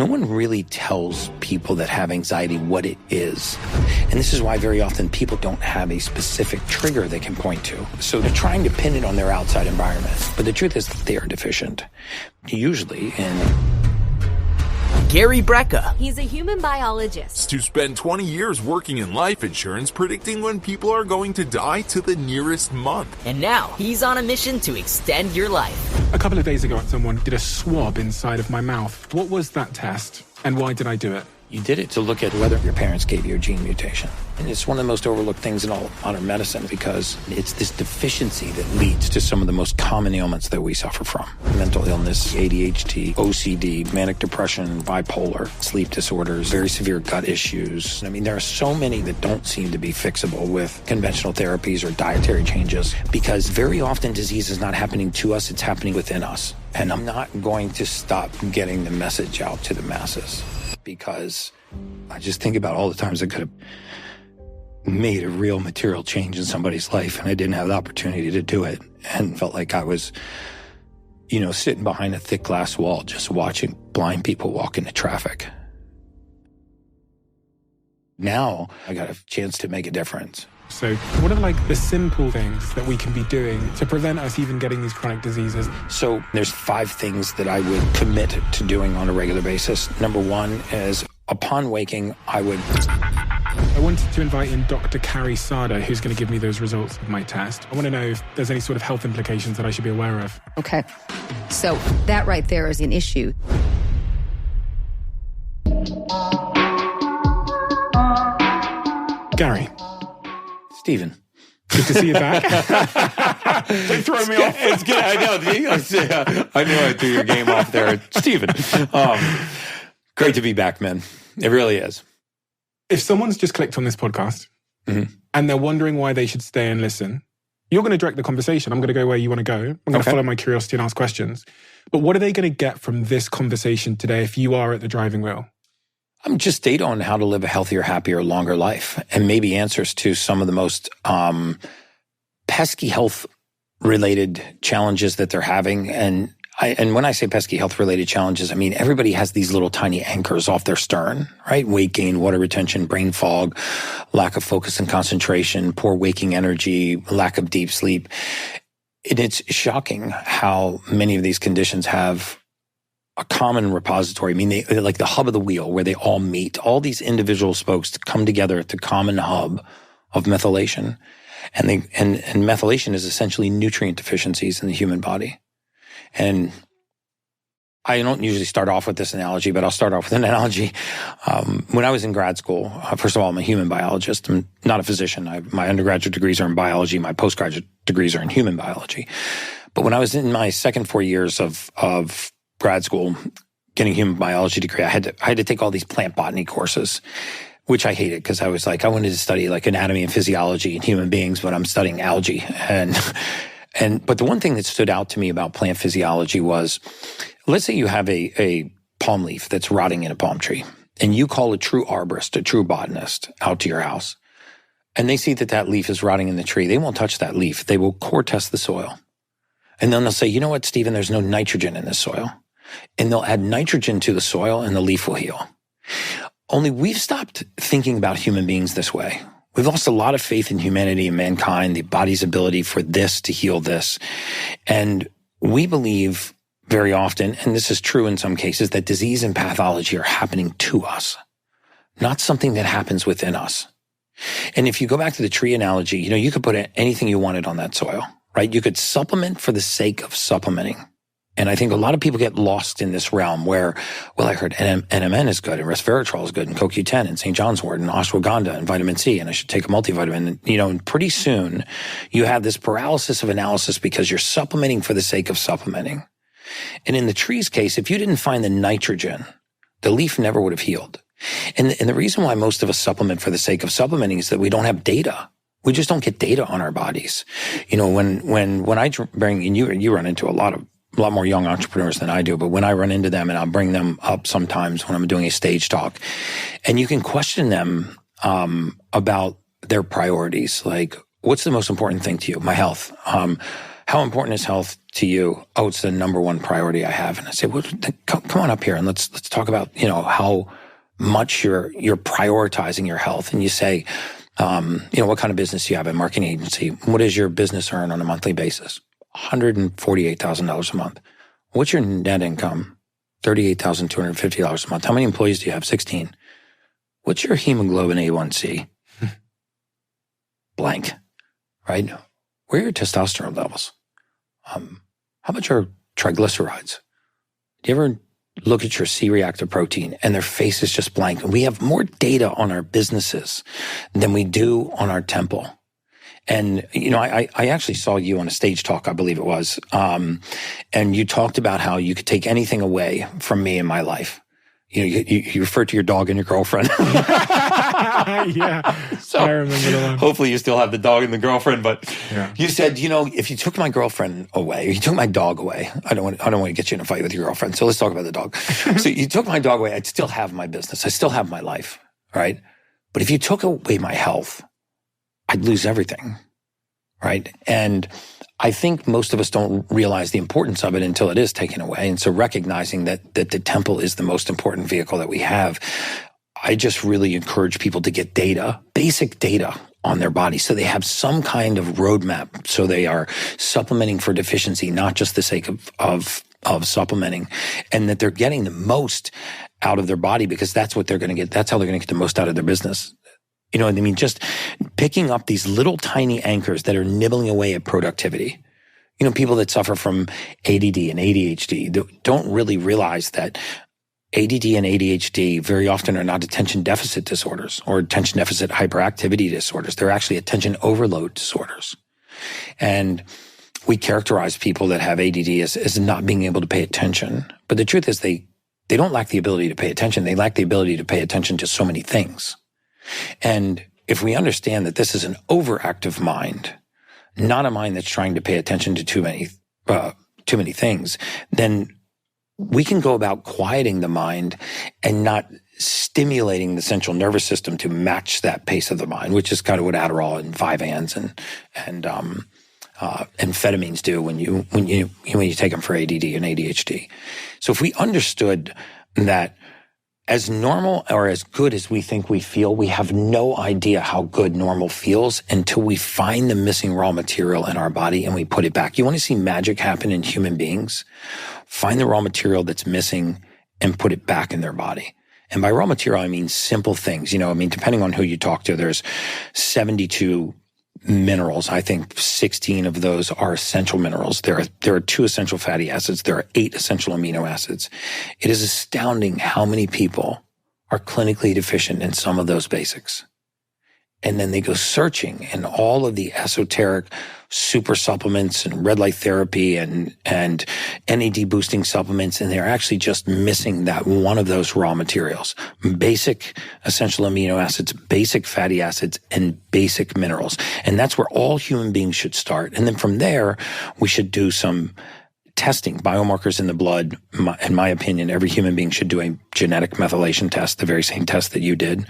No one really tells people that have anxiety what it is. And this is why very often people don't have a specific trigger they can point to. So they're trying to pin it on their outside environment. But the truth is that they are deficient, usually in... Gary Brecka. He's a human biologist who spent 20 years working in life insurance, predicting when people are going to die to the nearest month. And now he's on a mission to extend your life. A couple of days ago, someone did a swab inside of my mouth. What was that test, and why did I do it? You did it to look at whether your parents gave you a gene mutation. And it's one of the most overlooked things in all of modern medicine because it's this deficiency that leads to some of the most common ailments that we suffer from. Mental illness, ADHD, OCD, manic depression, bipolar, sleep disorders, very severe gut issues. I mean, there are so many that don't seem to be fixable with conventional therapies or dietary changes because very often disease is not happening to us, it's happening within us. And I'm not going to stop getting the message out to the masses, because I just think about all the times I could have made a real material change in somebody's life and I didn't have the opportunity to do it and felt like I was, sitting behind a thick glass wall just watching blind people walk into traffic. Now I got a chance to make a difference. So what are the simple things that we can be doing to prevent us even getting these chronic diseases? So there's 5 things that I would commit to doing on a regular basis. Number 1 is upon waking, I wanted to invite in Dr. Carrie Sada, who's going to give me those results of my test. I want to know if there's any sort of health implications that I should be aware of. Okay. So that right there is an issue. Gary. Stephen. Good to see you back. They throw me off. It's good. I know. I knew I threw your game off there. Stephen. Great to be back, man. It really is. If someone's just clicked on this podcast and they're wondering why they should stay and listen, you're going to direct the conversation. I'm going to go where you want to go. I'm going to follow my curiosity and ask questions. But what are they going to get from this conversation today if you are at the driving wheel? Just data on how to live a healthier, happier, longer life, and maybe answers to some of the most pesky health-related challenges that they're having. And when I say pesky health-related challenges, I mean everybody has these little tiny anchors off their stern, right? Weight gain, water retention, brain fog, lack of focus and concentration, poor waking energy, lack of deep sleep. And it's shocking how many of these conditions have a common repository. I mean, they're like the hub of the wheel where they all meet. All these individual spokes come together at the common hub of methylation. And methylation is essentially nutrient deficiencies in the human body. And I don't usually start off with this analogy, but I'll start off with an analogy. When I was in grad school, first of all, I'm a human biologist. I'm not a physician. My undergraduate degrees are in biology. My postgraduate degrees are in human biology. But when I was in my second 4 years of grad school, getting a human biology degree, I had to take all these plant botany courses, which I hated because I was I wanted to study anatomy and physiology in human beings, but I'm studying algae. But the one thing that stood out to me about plant physiology was, let's say you have a palm leaf that's rotting in a palm tree, and you call a true arborist, a true botanist out to your house, and they see that leaf is rotting in the tree. They won't touch that leaf. They will core test the soil. And then they'll say, you know what, Stephen, there's no nitrogen in this soil. And they'll add nitrogen to the soil and the leaf will heal. Only we've stopped thinking about human beings this way. We've lost a lot of faith in humanity and mankind, the body's ability for this to heal this. And we believe very often, and this is true in some cases, that disease and pathology are happening to us, not something that happens within us. And if you go back to the tree analogy, you could put anything you wanted on that soil, right? You could supplement for the sake of supplementing. And I think a lot of people get lost in this realm where, well, I heard NMN is good and resveratrol is good and CoQ10 and St. John's wort and ashwagandha and vitamin C and I should take a multivitamin. And pretty soon you have this paralysis of analysis because you're supplementing for the sake of supplementing. And in the tree's case, if you didn't find the nitrogen, the leaf never would have healed. And the reason why most of us supplement for the sake of supplementing is that we don't have data. We just don't get data on our bodies. When I bring, and you run into a lot more young entrepreneurs than I do, but when I run into them and I'll bring them up sometimes when I'm doing a stage talk, and you can question them about their priorities. Like, what's the most important thing to you? My health. How how important is health to you? Oh, it's the number one priority I have. And I say, well, come on up here and let's talk about, how much you're prioritizing your health. And you say, what kind of business do you have? A marketing agency. What does your business earn on a monthly basis? $148,000 a month. What's your net income? $38,250 a month. How many employees do you have? 16. What's your hemoglobin A1C? Blank, right? Where are your testosterone levels? How much are triglycerides? Do you ever look at your C-reactive protein and their face is just blank? And we have more data on our businesses than we do on our temple. And, I actually saw you on a stage talk, I believe it was, and you talked about how you could take anything away from me in my life. You referred to your dog and your girlfriend. Yeah, so I remember the one. Hopefully you still have the dog and the girlfriend, but you said, if you took my girlfriend away, or you took my dog away, I don't want to get you in a fight with your girlfriend, so let's talk about the dog. So you took my dog away, I'd still have my business. I still have my life, right? But if you took away my health, I'd lose everything, right? And I think most of us don't realize the importance of it until it is taken away. And so recognizing that the temple is the most important vehicle that we have, I just really encourage people to get data, basic data on their body, so they have some kind of roadmap, so they are supplementing for deficiency, not just the sake of supplementing, and that they're getting the most out of their body, because that's what they're going to get. That's how they're going to get the most out of their business. You know what I mean? Just picking up these little tiny anchors that are nibbling away at productivity. People that suffer from ADD and ADHD don't really realize that ADD and ADHD very often are not attention deficit disorders or attention deficit hyperactivity disorders. They're actually attention overload disorders. And we characterize people that have ADD as not being able to pay attention. But the truth is they don't lack the ability to pay attention. They lack the ability to pay attention to so many things. And if we understand that this is an overactive mind, not a mind that's trying to pay attention to too many things, then we can go about quieting the mind and not stimulating the central nervous system to match that pace of the mind, which is kind of what Adderall and 5-ANs and amphetamines do when you take them for ADD and ADHD. So if we understood that as normal or as good as we think we feel, we have no idea how good normal feels until we find the missing raw material in our body and we put it back. You want to see magic happen in human beings? Find the raw material that's missing and put it back in their body. And by raw material, I mean simple things. Depending on who you talk to, there's 72 minerals. I think 16 of those are essential minerals. There are 2 essential fatty acids. There are 8 essential amino acids. It is astounding how many people are clinically deficient in some of those basics. And then they go searching in all of the esoteric super supplements and red light therapy and NAD boosting supplements, and they're actually just missing that one of those raw materials: basic essential amino acids, basic fatty acids, and basic minerals. And that's where all human beings should start. And then from there, we should do some testing, biomarkers in the blood. In my opinion, every human being should do a genetic methylation test, the very same test that you did,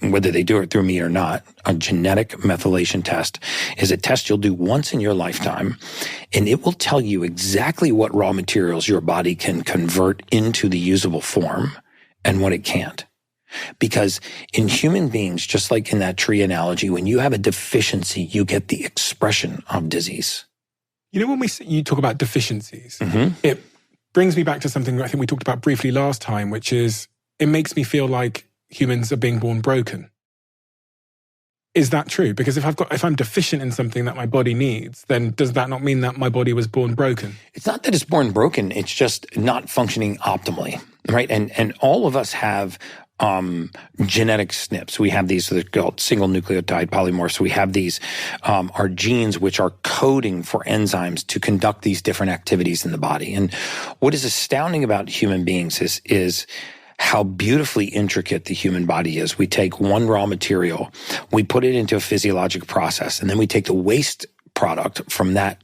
whether they do it through me or not. A genetic methylation test is a test you'll do once in your lifetime, and it will tell you exactly what raw materials your body can convert into the usable form and what it can't. Because in human beings, just like in that tree analogy, when you have a deficiency, you get the expression of disease. When you talk about deficiencies, it brings me back to something I think we talked about briefly last time, which is it makes me feel like humans are being born broken. Is that true? Because if I'm deficient in something that my body needs, then does that not mean that my body was born broken? It's not that it's born broken. It's just not functioning optimally, right? And all of us have genetic SNPs. We have these, so they're called single nucleotide polymorphs. We have these, our genes, which are coding for enzymes to conduct these different activities in the body. And what is astounding about human beings is how beautifully intricate the human body is. We take one raw material, we put it into a physiologic process, and then we take the waste product from that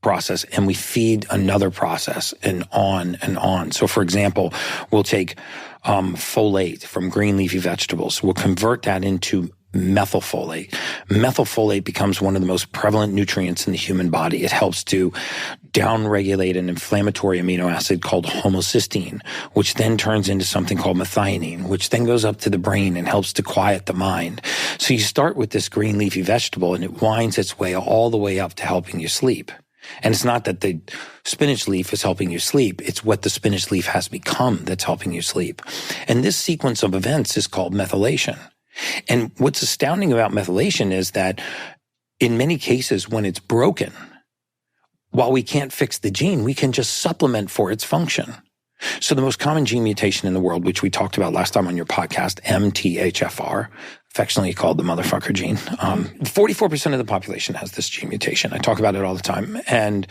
process and we feed another process, and on and on. So for example, we'll take folate from green leafy vegetables. We'll convert that into methylfolate. Methylfolate becomes one of the most prevalent nutrients in the human body. It helps to downregulate an inflammatory amino acid called homocysteine, which then turns into something called methionine, which then goes up to the brain and helps to quiet the mind. So you start with this green leafy vegetable and it winds its way all the way up to helping you sleep. And it's not that the spinach leaf is helping you sleep. It's what the spinach leaf has become that's helping you sleep. And this sequence of events is called methylation. And what's astounding about methylation is that in many cases when it's broken, while we can't fix the gene, we can just supplement for its function. So the most common gene mutation in the world, which we talked about last time on your podcast, MTHFR, affectionately called the motherfucker gene. 44% of the population has this gene mutation. I talk about it all the time. And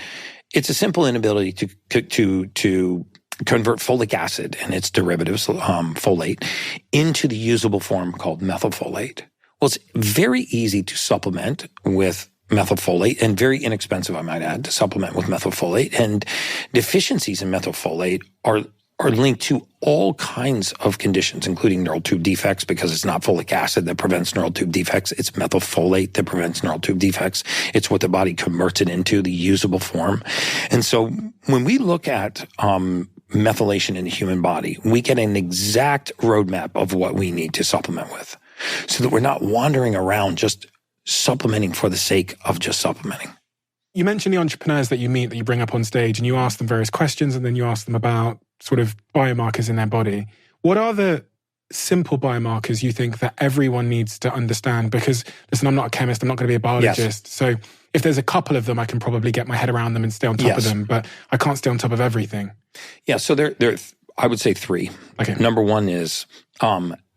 it's a simple inability to convert folic acid and its derivatives, folate, into the usable form called methylfolate. Well, it's very easy to supplement with methylfolate and very inexpensive, I might add, to supplement with methylfolate. And deficiencies in methylfolate are linked to all kinds of conditions, including neural tube defects, because it's not folic acid that prevents neural tube defects. It's methylfolate that prevents neural tube defects. It's what the body converts it into, the usable form. And so when we look at methylation in the human body, we get an exact roadmap of what we need to supplement with so that we're not wandering around just supplementing for the sake of just supplementing. You mentioned the entrepreneurs that you meet, that you bring up on stage, and you ask them various questions, and then you ask them about sort of biomarkers in their body. What are the simple biomarkers you think that everyone needs to understand? Because, listen, I'm not a chemist, I'm not going to be a biologist. Yes. So if there's a couple of them, I can probably get my head around them and stay on top of them, but I can't stay on top of everything. Yeah, so there I would say three. Okay. Number one is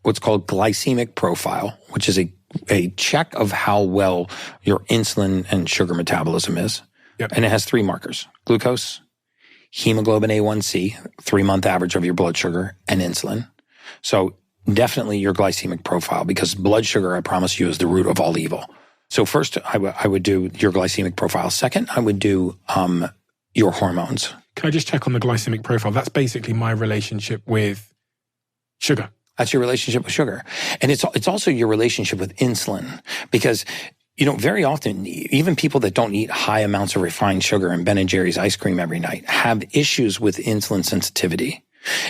what's called glycemic profile, which is a check of how well your insulin and sugar metabolism is. Yep. And it has three markers: glucose, hemoglobin A1C, 3-month average of your blood sugar, and insulin. So definitely your glycemic profile, because blood sugar, I promise you, is the root of all evil. So first, I would do your glycemic profile. Second, I would do your hormones. Can I just check on the glycemic profile? That's basically my relationship with sugar. That's your relationship with sugar. And it's also your relationship with insulin, because, you know, very often, even people that don't eat high amounts of refined sugar and Ben & Jerry's ice cream every night have issues with insulin sensitivity.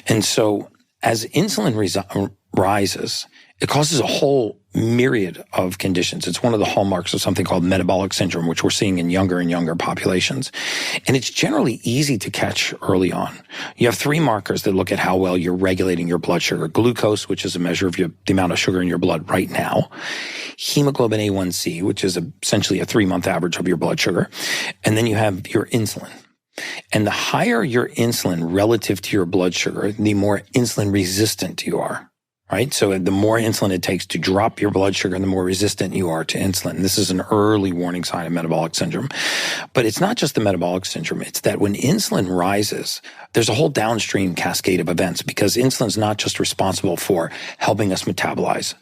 And so as insulin rises, it causes a whole myriad of conditions. It's one of the hallmarks of something called metabolic syndrome, which we're seeing in younger and younger populations. And it's generally easy to catch early on. You have three markers that look at how well you're regulating your blood sugar: glucose, which is a measure of the amount of sugar in your blood right now; hemoglobin A1C, which is essentially a 3-month average of your blood sugar; and then you have your insulin. And the higher your insulin relative to your blood sugar, the more insulin resistant you are. Right? So the more insulin it takes to drop your blood sugar, the more resistant you are to insulin. This is an early warning sign of metabolic syndrome. But it's not just the metabolic syndrome. It's that when insulin rises, there's a whole downstream cascade of events, because insulin's not just responsible for helping us metabolize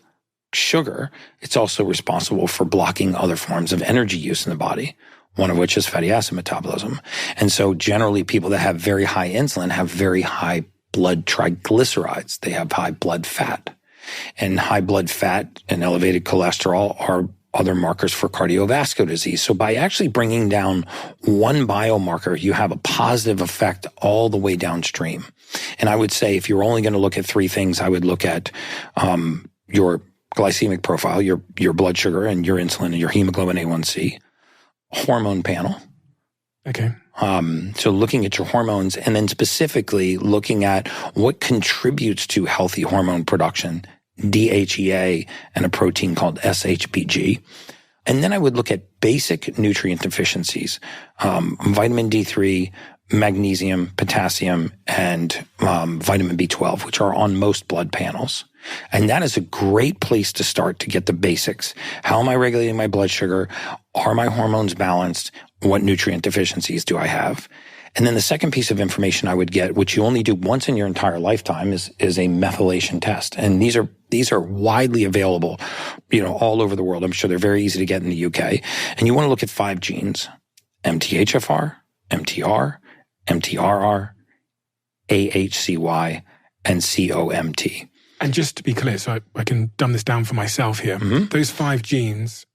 sugar. It's also responsible for blocking other forms of energy use in the body, one of which is fatty acid metabolism. And so generally people that have very high insulin have very high blood triglycerides. They have high blood fat. And high blood fat and elevated cholesterol are other markers for cardiovascular disease. So by actually bringing down one biomarker, you have a positive effect all the way downstream. And I would say if you're only going to look at three things, I would look at your glycemic profile, your blood sugar and your insulin and your hemoglobin A1C, hormone panel. Okay. So looking at your hormones, and then specifically looking at what contributes to healthy hormone production, DHEA, and a protein called SHBG. And then I would look at basic nutrient deficiencies, vitamin D3, magnesium, potassium, and vitamin B12, which are on most blood panels. And that is a great place to start to get the basics. How am I regulating my blood sugar? Are my hormones balanced? What nutrient deficiencies do I have? And then the second piece of information I would get, which you only do once in your entire lifetime, is a methylation test. And these are widely available, you know, all over the world. I'm sure they're very easy to get in the UK. And you want to look at 5 genes: MTHFR, MTR, MTRR, AHCY, and COMT. And just to be clear, so I can dumb this down for myself here, those 5 genes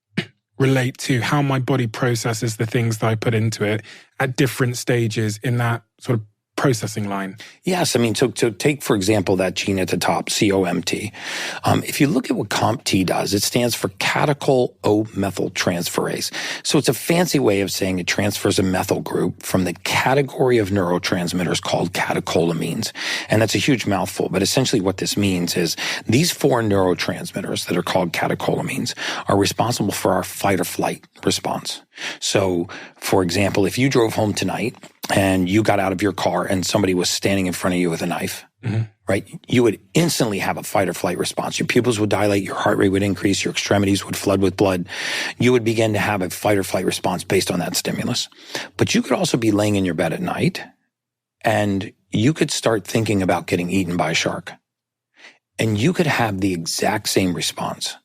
relate to how my body processes the things that I put into it at different stages in that sort of processing line. Yes. I mean, so take, for example, that gene at the top, COMT. If you look at what COMT does, it stands for catechol O-methyltransferase. So it's a fancy way of saying it transfers a methyl group from the category of neurotransmitters called catecholamines. And that's a huge mouthful, but essentially what this means is these 4 neurotransmitters that are called catecholamines are responsible for our fight or flight response. So, for example, if you drove home tonight and you got out of your car and somebody was standing in front of you with a knife, right? You would instantly have a fight or flight response. Your pupils would dilate, your heart rate would increase, your extremities would flood with blood. You would begin to have a fight or flight response based on that stimulus. But you could also be laying in your bed at night and you could start thinking about getting eaten by a shark. And you could have the exact same response.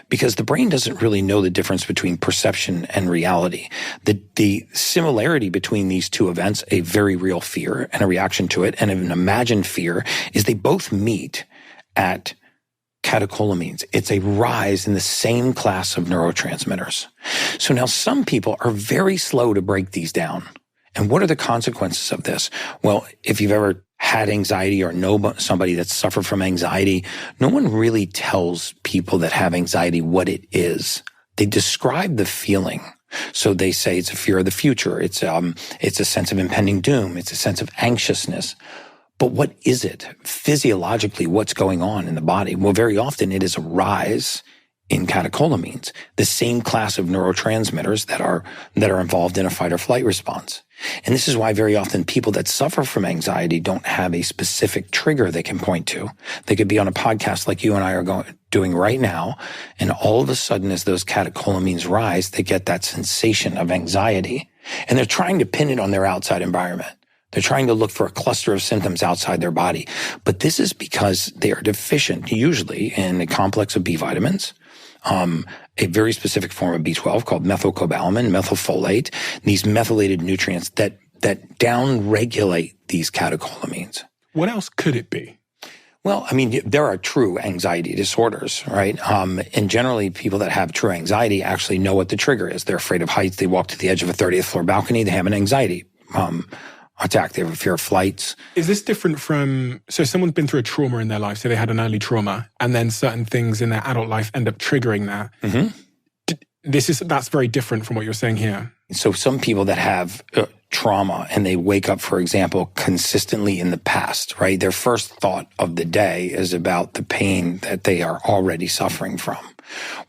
Because the brain doesn't really know the difference between perception and reality. The similarity between these two events, a very real fear and a reaction to it, and an imagined fear, is they both meet at catecholamines. It's a rise in the same class of neurotransmitters. So now some people are very slow to break these down. And what are the consequences of this? Well, if you've ever had anxiety or know somebody that suffered from anxiety, no one really tells people that have anxiety what it is. They describe the feeling. So they say it's a fear of the future. It's a sense of impending doom. It's a sense of anxiousness. But what is it? Physiologically, what's going on in the body? Well, very often it is a rise in catecholamines, the same class of neurotransmitters that are involved in a fight or flight response. And this is why very often people that suffer from anxiety don't have a specific trigger they can point to. They could be on a podcast like you and I are doing right now, and all of a sudden as those catecholamines rise, they get that sensation of anxiety. And they're trying to pin it on their outside environment. They're trying to look for a cluster of symptoms outside their body. But this is because they are deficient, usually in a complex of B vitamins, a very specific form of B12 called methylcobalamin, methylfolate, these methylated nutrients that downregulate these catecholamines. What else could it be? Well, I mean, there are true anxiety disorders, right? And generally people that have true anxiety actually know what the trigger is. They're afraid of heights. They walk to the edge of a 30th floor balcony. They have an anxiety attack. They have a fear of flights. Is this different from, so someone's been through a trauma in their life, so they had an early trauma, and then certain things in their adult life end up triggering that. That's very different from what you're saying here. So some people that have trauma and they wake up, for example, consistently in the past, right? Their first thought of the day is about the pain that they are already suffering from.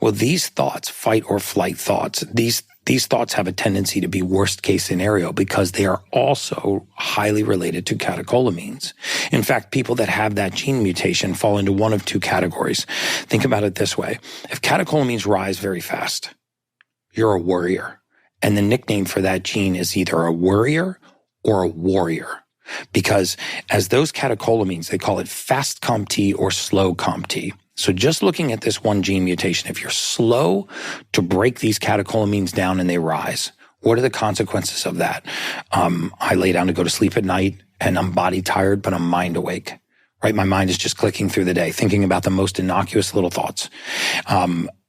Well, these thoughts, fight or flight thoughts, these thoughts have a tendency to be worst case scenario because they are also highly related to catecholamines. In fact, people that have that gene mutation fall into one of 2 categories. Think about it this way. If catecholamines rise very fast, you're a worrier. And the nickname for that gene is either a worrier or a warrior. Because as those catecholamines, they call it fast COMT or slow COMT. So just looking at this one gene mutation, if you're slow to break these catecholamines down and they rise, what are the consequences of that? I lay down to go to sleep at night and I'm body tired, but I'm mind awake, right? My mind is just clicking through the day, thinking about the most innocuous little thoughts.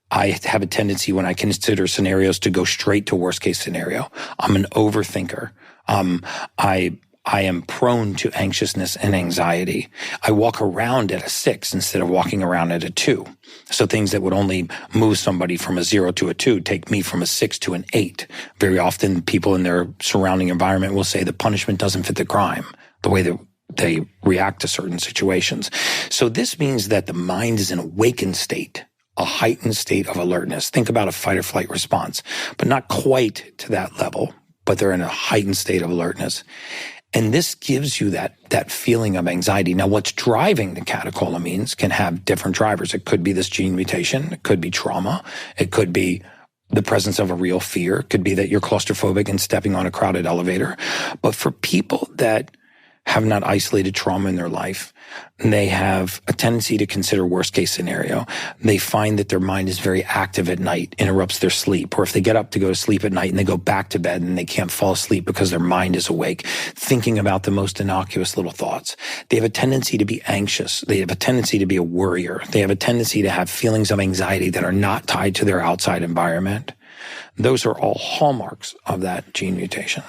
I have a tendency when I consider scenarios to go straight to worst case scenario. I'm an overthinker. I am prone to anxiousness and anxiety. I walk around at a 6 instead of walking around at a 2. So things that would only move somebody from a 0 to a 2 take me from a 6 to an 8. Very often people in their surrounding environment will say the punishment doesn't fit the crime, the way that they react to certain situations. So this means that the mind is in a awakened state, a heightened state of alertness. Think about a fight or flight response, but not quite to that level, but they're in a heightened state of alertness. And this gives you that feeling of anxiety. Now, what's driving the catecholamines can have different drivers. It could be this gene mutation. It could be trauma. It could be the presence of a real fear. It could be that you're claustrophobic and stepping on a crowded elevator. But for people that have not isolated trauma in their life. They have a tendency to consider worst case scenario. They find that their mind is very active at night, interrupts their sleep. Or if they get up to go to sleep at night and they go back to bed and they can't fall asleep because their mind is awake, thinking about the most innocuous little thoughts. They have a tendency to be anxious. They have a tendency to be a worrier. They have a tendency to have feelings of anxiety that are not tied to their outside environment. Those are all hallmarks of that gene mutation.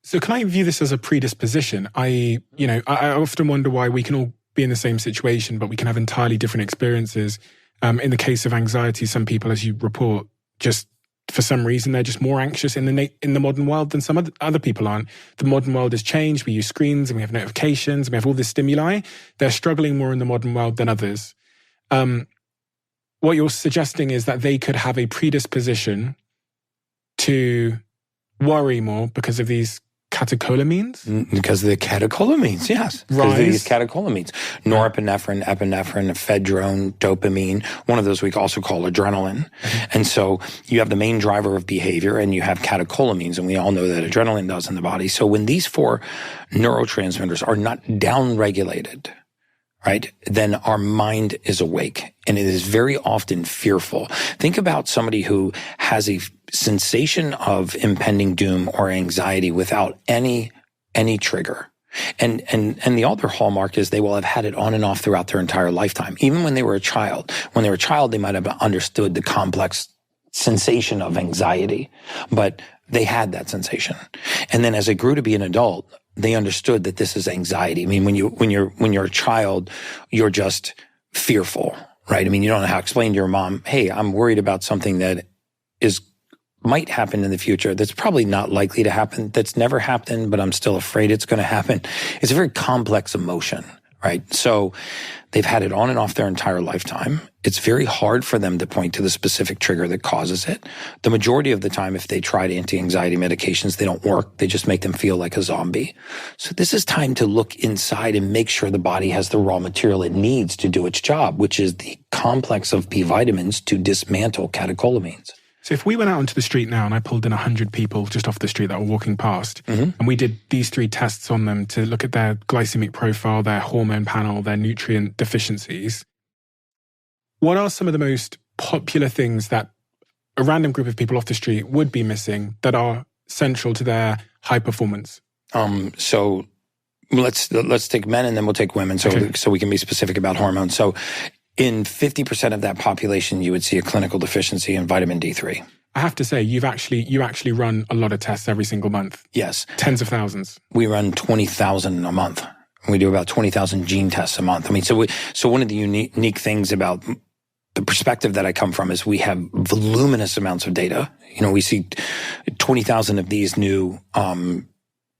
So can I view this as a predisposition? I often wonder why we can all be in the same situation, but we can have entirely different experiences. In the case of anxiety, some people, as you report, just for some reason, they're just more anxious in the modern world than some other people aren't. The modern world has changed. We use screens and we have notifications and we have all this stimuli. They're struggling more in the modern world than others. What you're suggesting is that they could have a predisposition to worry more because of these catecholamines? Because of the catecholamines, yes. Because of these catecholamines. Norepinephrine, epinephrine, ephedrine, dopamine. One of those we also call adrenaline. And so you have the main driver of behavior and you have catecholamines, and we all know that adrenaline does in the body. So when these four neurotransmitters are not downregulated, right, then our mind is awake and it is very often fearful. Think about somebody who has a sensation of impending doom or anxiety without any trigger. And the other hallmark is they will have had it on and off throughout their entire lifetime. Even when they were a child. When they were a child, they might have understood the complex sensation of anxiety, but they had that sensation. And then as they grew to be an adult, they understood that this is anxiety. I mean, when you're a child, you're just fearful, right? I mean, you don't know how to explain to your mom, hey, I'm worried about something that might happen in the future. That's probably not likely to happen. That's never happened, but I'm still afraid it's going to happen. It's a very complex emotion, right? So they've had it on and off their entire lifetime. It's very hard for them to point to the specific trigger that causes it. The majority of the time, if they tried anti-anxiety medications, they don't work. They just make them feel like a zombie. So this is time to look inside and make sure the body has the raw material it needs to do its job, which is the complex of B vitamins to dismantle catecholamines. So if we went out onto the street now and I pulled in 100 people just off the street that were walking past, and we did these 3 tests on them to look at their glycemic profile, their hormone panel, their nutrient deficiencies, what are some of the most popular things that a random group of people off the street would be missing that are central to their high performance? So let's take men and then we'll take women so we can be specific about hormones. So in 50% of that population, you would see a clinical deficiency in vitamin D3. I have to say, you actually run a lot of tests every single month. Yes. Tens of thousands. We run 20,000 a month. We do about 20,000 gene tests a month. I mean, so one of the unique things about the perspective that I come from is we have voluminous amounts of data. You know, we see 20,000 of these new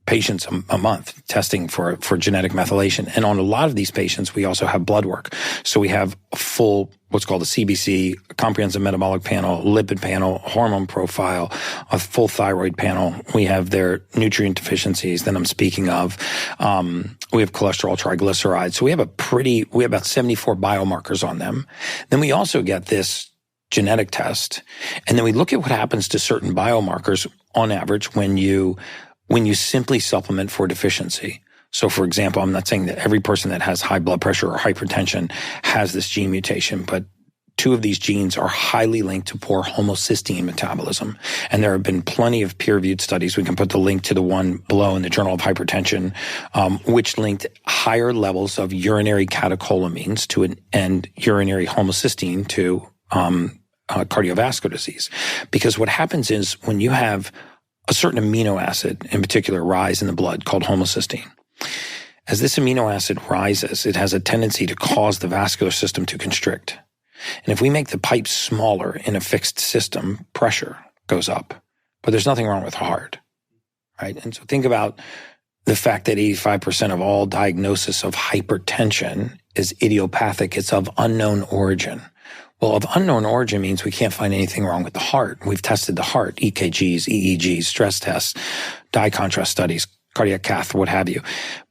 patients a month testing for genetic methylation. And on a lot of these patients, we also have blood work. So we have a full, what's called a CBC, a comprehensive metabolic panel, lipid panel, hormone profile, a full thyroid panel. We have their nutrient deficiencies that I'm speaking of. We have cholesterol, triglycerides. So we have about 74 biomarkers on them. Then we also get this genetic test. And then we look at what happens to certain biomarkers on average when you simply supplement for deficiency. So for example, I'm not saying that every person that has high blood pressure or hypertension has this gene mutation, but 2 of these genes are highly linked to poor homocysteine metabolism. And there have been plenty of peer-reviewed studies. We can put the link to the one below in the Journal of Hypertension, which linked higher levels of urinary catecholamines and urinary homocysteine to cardiovascular disease. Because what happens is when you have a certain amino acid, in particular, rise in the blood called homocysteine. As this amino acid rises, it has a tendency to cause the vascular system to constrict. And if we make the pipe smaller in a fixed system, pressure goes up. But there's nothing wrong with the heart, right? And so think about the fact that 85% of all diagnosis of hypertension is idiopathic. It's of unknown origin. Well, of unknown origin means we can't find anything wrong with the heart. We've tested the heart, EKGs, EEGs, stress tests, dye contrast studies, cardiac cath, what have you.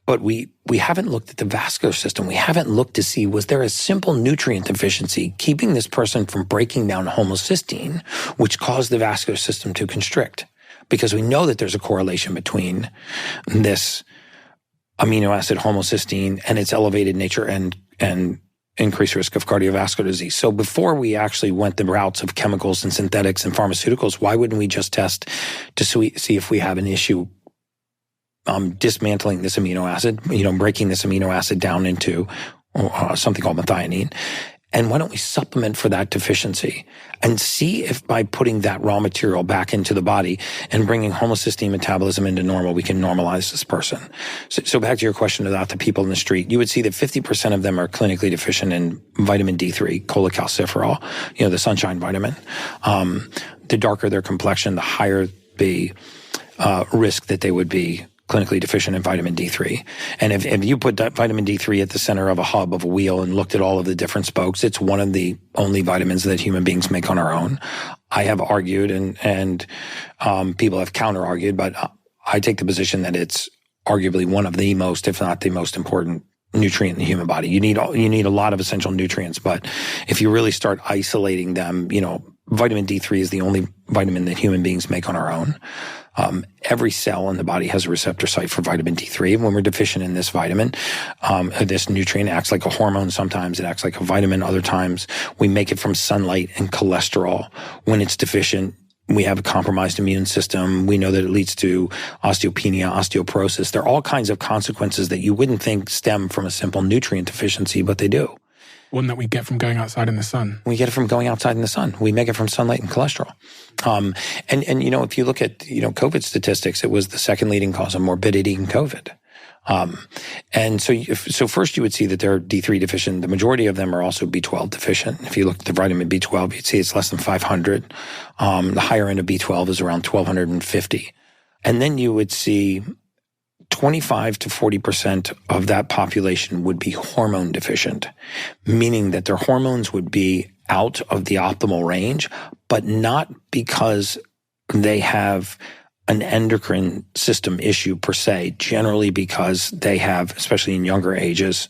But we haven't looked at the vascular system. We haven't looked to see, was there a simple nutrient deficiency keeping this person from breaking down homocysteine, which caused the vascular system to constrict? Because we know that there's a correlation between this amino acid homocysteine and its elevated nature and increased risk of cardiovascular disease. So before we actually went the routes of chemicals and synthetics and pharmaceuticals, why wouldn't we just test to see if we have an issue dismantling this amino acid, breaking this amino acid down into something called methionine? And why don't we supplement for that deficiency and see if by putting that raw material back into the body and bringing homocysteine metabolism into normal, we can normalize this person. So back to your question about the people in the street, you would see that 50% of them are clinically deficient in vitamin D3, cholecalciferol, the sunshine vitamin. The darker their complexion, the higher the risk that they would be clinically deficient in vitamin D3. And if you put vitamin D3 at the center of a hub of a wheel and looked at all of the different spokes, it's one of the only vitamins that human beings make on our own. I have argued and people have counter-argued, but I take the position that it's arguably one of the most, if not the most important nutrient in the human body. You need a lot of essential nutrients, but if you really start isolating them, vitamin D3 is the only vitamin that human beings make on our own. Every cell in the body has a receptor site for vitamin D3. And when we're deficient in this vitamin, this nutrient acts like a hormone. Sometimes it acts like a vitamin. Other times we make it from sunlight and cholesterol. When it's deficient, we have a compromised immune system. We know that it leads to osteopenia, osteoporosis. There are all kinds of consequences that you wouldn't think stem from a simple nutrient deficiency, but they do. One that we get from going outside in the sun. We get it from going outside in the sun. We make it from sunlight and cholesterol. And if you look at, COVID statistics, it was the second leading cause of morbidity in COVID. And so first you would see that they're D3 deficient. The majority of them are also B12 deficient. If you look at the vitamin B12, you'd see it's less than 500. The higher end of B12 is around 1250. And then you would see 25 to 40% of that population would be hormone deficient, meaning that their hormones would be out of the optimal range, but not because they have an endocrine system issue per se, generally because they have, especially in younger ages,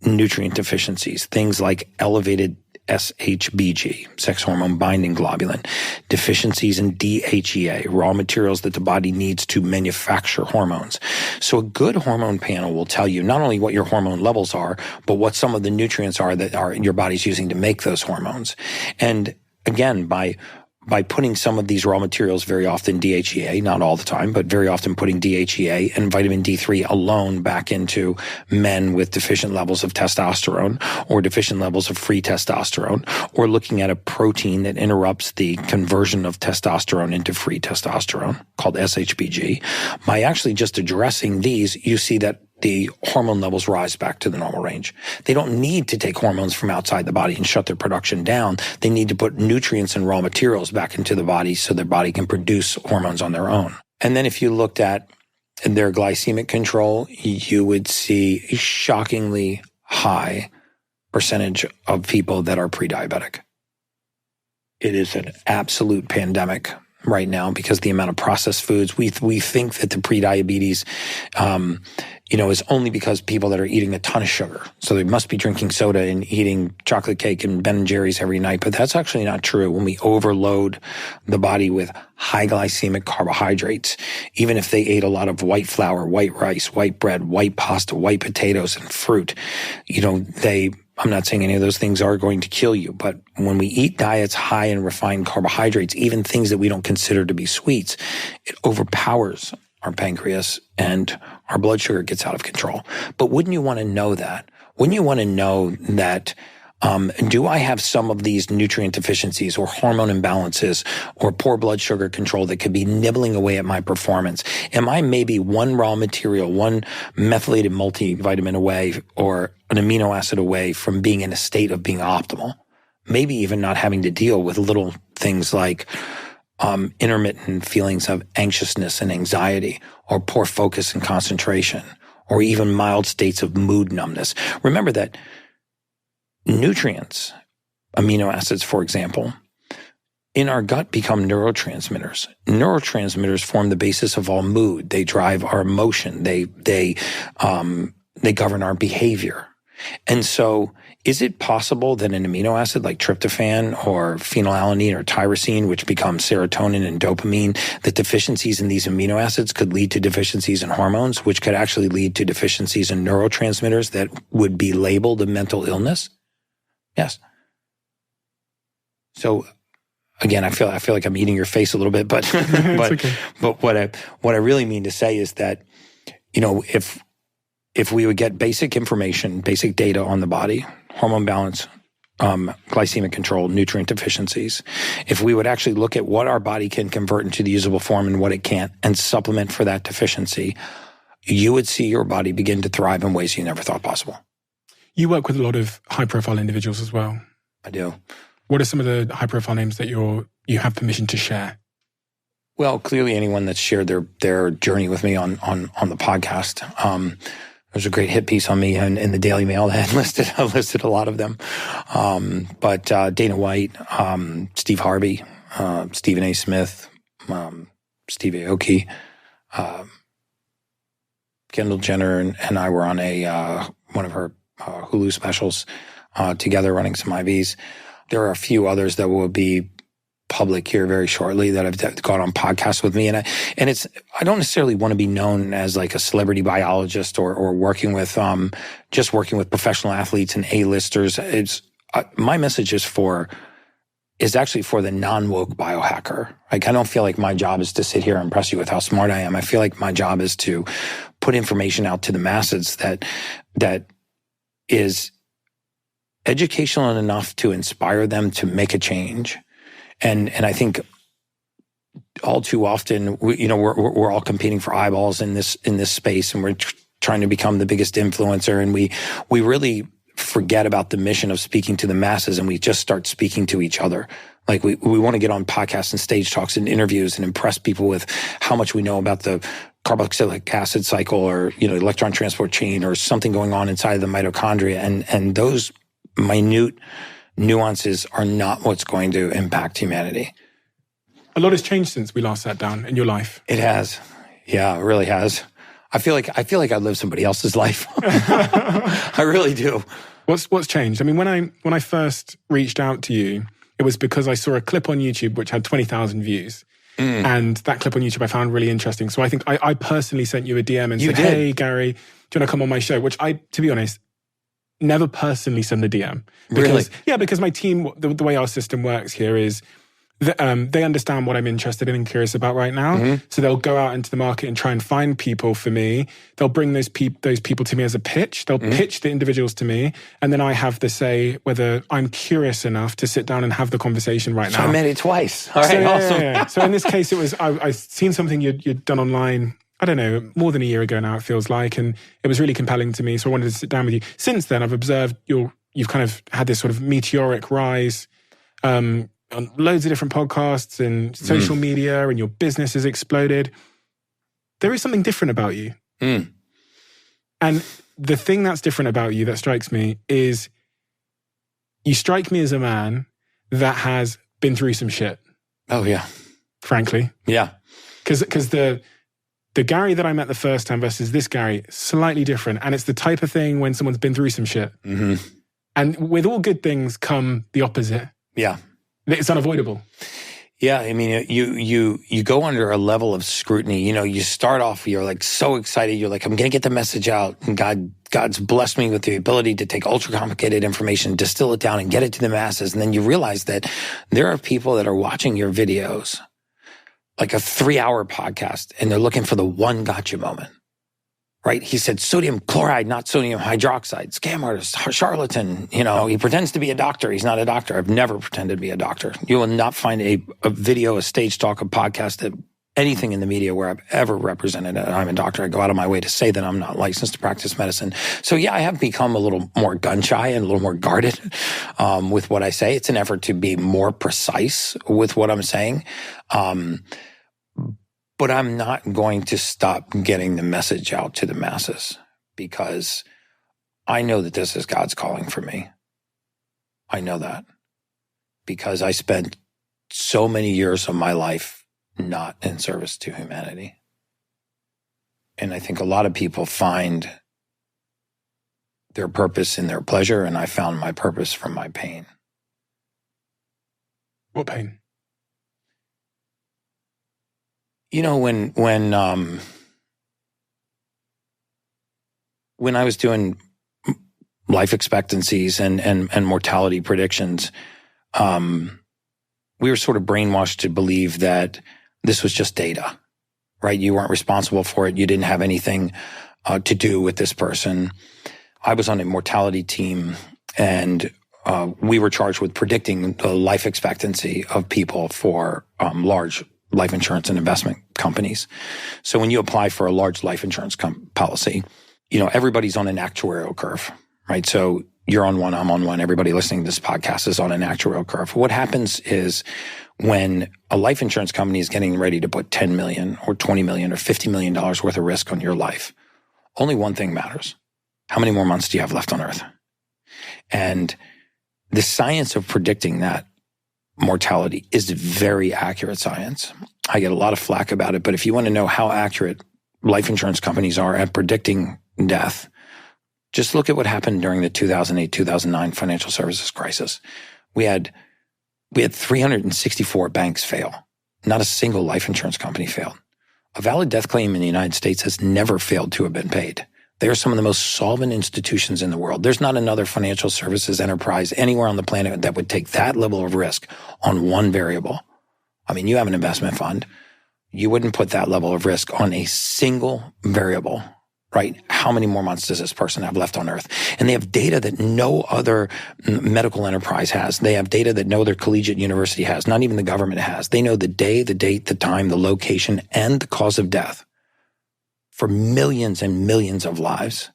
nutrient deficiencies, things like elevated SHBG, sex hormone binding globulin, deficiencies in DHEA, raw materials that the body needs to manufacture hormones. So a good hormone panel will tell you not only what your hormone levels are, but what some of the nutrients are that your body's using to make those hormones. And again, by putting some of these raw materials, very often DHEA, not all the time, but very often putting DHEA and vitamin D3 alone back into men with deficient levels of testosterone or deficient levels of free testosterone, or looking at a protein that interrupts the conversion of testosterone into free testosterone called SHBG. By actually just addressing these, you see that the hormone levels rise back to the normal range. They don't need to take hormones from outside the body and shut their production down. They need to put nutrients and raw materials back into the body so their body can produce hormones on their own. And then if you looked at their glycemic control, you would see a shockingly high percentage of people that are pre-diabetic. It is an absolute pandemic right now because the amount of processed foods. We think that the pre-diabetes, is only because people that are eating a ton of sugar. So they must be drinking soda and eating chocolate cake and Ben & Jerry's every night. But that's actually not true. When we overload the body with high glycemic carbohydrates, even if they ate a lot of white flour, white rice, white bread, white pasta, white potatoes, and fruit, I'm not saying any of those things are going to kill you, but when we eat diets high in refined carbohydrates, even things that we don't consider to be sweets, it overpowers our pancreas and our blood sugar gets out of control. But wouldn't you want to know that? Wouldn't you want to know that do I have some of these nutrient deficiencies or hormone imbalances or poor blood sugar control that could be nibbling away at my performance? Am I maybe one raw material, one methylated multivitamin away or an amino acid away from being in a state of being optimal? Maybe even not having to deal with little things like intermittent feelings of anxiousness and anxiety or poor focus and concentration or even mild states of mood numbness. Remember that nutrients, amino acids, for example, in our gut become neurotransmitters. Neurotransmitters form the basis of all mood. They drive our emotion. They govern our behavior. And so is it possible that an amino acid like tryptophan or phenylalanine or tyrosine, which becomes serotonin and dopamine, that deficiencies in these amino acids could lead to deficiencies in hormones, which could actually lead to deficiencies in neurotransmitters that would be labeled a mental illness? Yes. So again, I feel like I'm eating your face a little bit, but okay. But what I really mean to say is that, if we would get basic information, basic data on the body, hormone balance, glycemic control, nutrient deficiencies, if we would actually look at what our body can convert into the usable form and what it can't, and supplement for that deficiency, you would see your body begin to thrive in ways you never thought possible. You work with a lot of high-profile individuals as well. I do. What are some of the high-profile names that you have permission to share? Well, clearly anyone that's shared their journey with me on the podcast. There's a great hit piece on me in the Daily Mail that listed a lot of them. But Dana White, Steve Harvey, Stephen A. Smith, Steve Aoki, Kendall Jenner and I were on one of her Hulu specials together running some IVs. There are a few others that will be public here very shortly that have gone on podcasts with me. And I don't necessarily want to be known as like a celebrity biologist or working with, just working with professional athletes and A-listers. My message is actually for the non-woke biohacker. Like, I don't feel like my job is to sit here and impress you with how smart I am. I feel like my job is to put information out to the masses that is educational enough to inspire them to make a change. And I think all too often, we're all competing for eyeballs in this space, and we're trying to become the biggest influencer. And we really forget about the mission of speaking to the masses, and we just start speaking to each other. Like we want to get on podcasts and stage talks and interviews and impress people with how much we know about the carboxylic acid cycle or, electron transport chain or something going on inside the mitochondria. And those minute nuances are not what's going to impact humanity. A lot has changed since we last sat down in your life. It has. Yeah, it really has. I feel like I live somebody else's life. I really do. What's changed? I mean, when I first reached out to you, it was because I saw a clip on YouTube which had 20,000 views. And that clip on YouTube I found really interesting. So I think I personally sent you a DM and said, "Hey, Gary, do you want to come on my show?" Which I, to be honest, never personally send a DM. Because, really? Yeah, because my team, the way our system works here is they understand what I'm interested in and curious about right now. Mm-hmm. So they'll go out into the market and try and find people for me. They'll bring those people to me as a pitch. They'll pitch the individuals to me. And then I have to say whether I'm curious enough to sit down and have the conversation right now. So I met it twice. All right, awesome. Yeah. So in this case, it was, I've seen something you'd done online, I don't know, more than a year ago now, it feels like. And it was really compelling to me. So I wanted to sit down with you. Since then, I've observed you've kind of had this sort of meteoric rise, on loads of different podcasts and social media, and your business has exploded. There is something different about you. And the thing that's different about you that strikes me is you strike me as a man that has been through some shit. Oh, yeah. Frankly. Yeah. Because the Gary that I met the first time versus this Gary, slightly different. And it's the type of thing when someone's been through some shit. Mm-hmm. And with all good things come the opposite. Yeah. It's unavoidable. Yeah, I mean, you go under a level of scrutiny. You start off, you're like so excited. You're like, I'm going to get the message out. And God's blessed me with the ability to take ultra complicated information, distill it down and get it to the masses. And then you realize that there are people that are watching your videos, like a 3-hour podcast, and they're looking for the one gotcha moment. Right? He said sodium chloride, not sodium hydroxide. Scam artist, charlatan. He pretends to be a doctor. He's not a doctor. I've never pretended to be a doctor. You will not find a video, a stage talk, a podcast, anything in the media where I've ever represented it. I'm a doctor. I go out of my way to say that I'm not licensed to practice medicine. So yeah, I have become a little more gun shy and a little more guarded with what I say. It's an effort to be more precise with what I'm saying. But I'm not going to stop getting the message out to the masses because I know that this is God's calling for me. I know that because I spent so many years of my life not in service to humanity. And I think a lot of people find their purpose in their pleasure, and I found my purpose from my pain. What pain? You know, when I was doing life expectancies and mortality predictions, we were sort of brainwashed to believe that this was just data, right? You weren't responsible for it. You didn't have anything to do with this person. I was on a mortality team, and we were charged with predicting the life expectancy of people for large life insurance and investment companies. So when you apply for a large life insurance policy, you know, everybody's on an actuarial curve, right? So you're on one, I'm on one. Everybody listening to this podcast is on an actuarial curve. What happens is when a life insurance company is getting ready to put $10 million or $20 million or $50 million worth of risk on your life, only one thing matters. How many more months do you have left on Earth? And the science of predicting that mortality is very accurate science. I get a lot of flack about it, but if you want to know how accurate life insurance companies are at predicting death, just look at what happened during the 2008-2009 financial services crisis. We had 364 banks fail. Not a single life insurance company failed. A valid death claim in the United States has never failed to have been paid. They are some of the most solvent institutions in the world. There's not another financial services enterprise anywhere on the planet that would take that level of risk on one variable. I mean, you have an investment fund. You wouldn't put that level of risk on a single variable, right? How many more months does this person have left on Earth? And they have data that no other medical enterprise has. They have data that no other collegiate university has, not even the government has. They know the day, the date, the time, the location, and the cause of death for millions and millions of lives.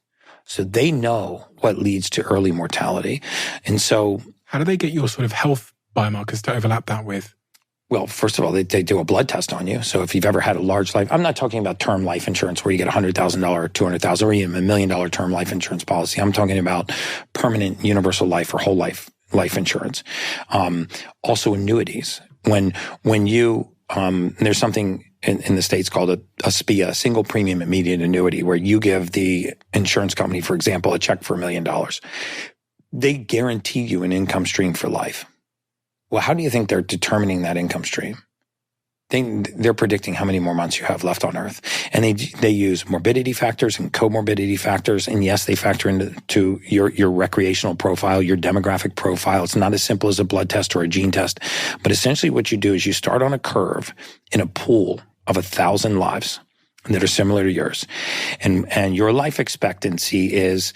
So they know what leads to early mortality. And so, how do they get your sort of health biomarkers to overlap that with? Well, first of all, they do a blood test on you. So if you've ever had a large life, I'm not talking about term life insurance where you get $100,000 or $200,000 or even $1 million term life insurance policy. I'm talking about permanent universal life or whole life insurance. Also annuities. When you, there's something in the States called a SPIA, a single premium immediate annuity, where you give the insurance company, for example, a check for $1 million. They guarantee you an income stream for life. Well, how do you think they're determining that income stream? They're predicting how many more months you have left on Earth. And they use morbidity factors and comorbidity factors. And yes, they factor into your recreational profile, your demographic profile. It's not as simple as a blood test or a gene test. But essentially what you do is you start on a curve in a pool of 1,000 lives that are similar to yours. And your life expectancy is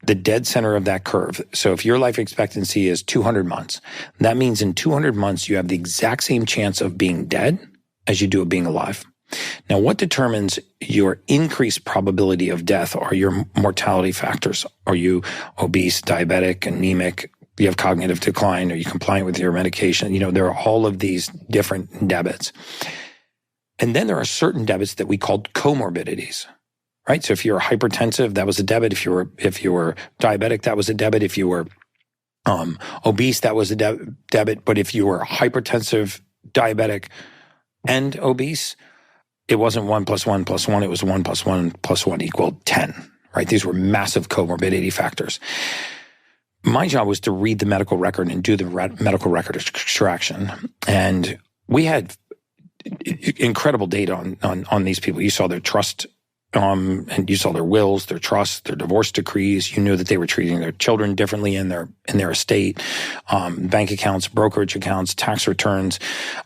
the dead center of that curve. So if your life expectancy is 200 months, that means in 200 months, you have the exact same chance of being dead as you do of being alive. Now, what determines your increased probability of death are your mortality factors. Are you obese, diabetic, anemic? Do you have cognitive decline? Are you compliant with your medication? You know, there are all of these different debits. And then there are certain debits that we call comorbidities. Right? So if you're hypertensive, that was a debit. If you were diabetic, that was a debit. If you were obese, that was a debit. But if you were hypertensive, diabetic, and obese, it wasn't 1 + 1 + 1. It was 1 + 1 + 1 = 10. Right? These were massive comorbidity factors. My job was to read the medical record and do the medical record extraction. And we had incredible data on these people. You saw their trust. And you saw their wills, their trusts, their divorce decrees. You knew that they were treating their children differently in their estate, bank accounts, brokerage accounts, tax returns,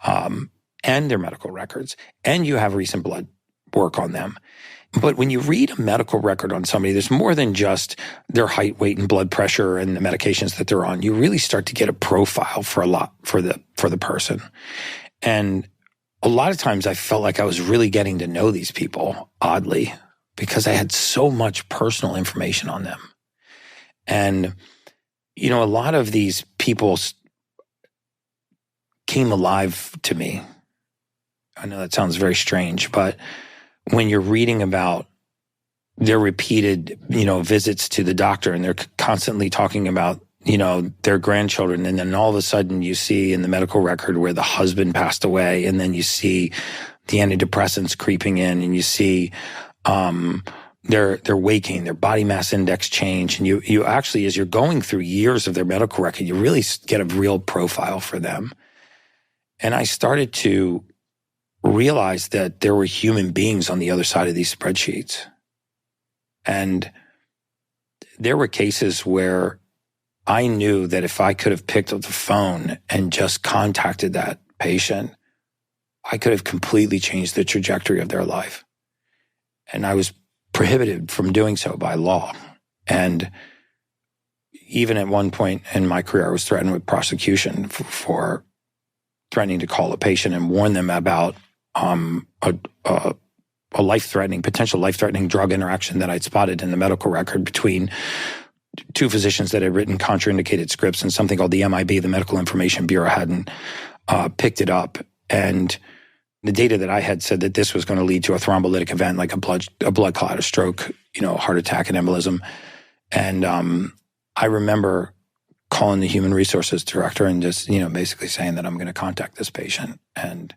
and their medical records. And you have recent blood work on them. But when you read a medical record on somebody, there's more than just their height, weight, and blood pressure and the medications that they're on. You really start to get a profile for the person. And a lot of times I felt like I was really getting to know these people, oddly, because I had so much personal information on them. And, you know, a lot of these people came alive to me. I know that sounds very strange, but when you're reading about their repeated, you know, visits to the doctor and they're constantly talking about, you know, their grandchildren. And then all of a sudden you see in the medical record where the husband passed away. And then you see the antidepressants creeping in and you see, their weight gain, their body mass index change. And you actually, as you're going through years of their medical record, you really get a real profile for them. And I started to realize that there were human beings on the other side of these spreadsheets. And there were cases where I knew that if I could have picked up the phone and just contacted that patient, I could have completely changed the trajectory of their life. And I was prohibited from doing so by law. And even at one point in my career, I was threatened with prosecution for threatening to call a patient and warn them about a potential life-threatening drug interaction that I'd spotted in the medical record between two physicians that had written contraindicated scripts, and something called the MIB, the Medical Information Bureau, hadn't picked it up. And the data that I had said that this was going to lead to a thrombolytic event, like a blood clot, a stroke, heart attack, and embolism. And I remember calling the human resources director and just, basically saying that I'm going to contact this patient and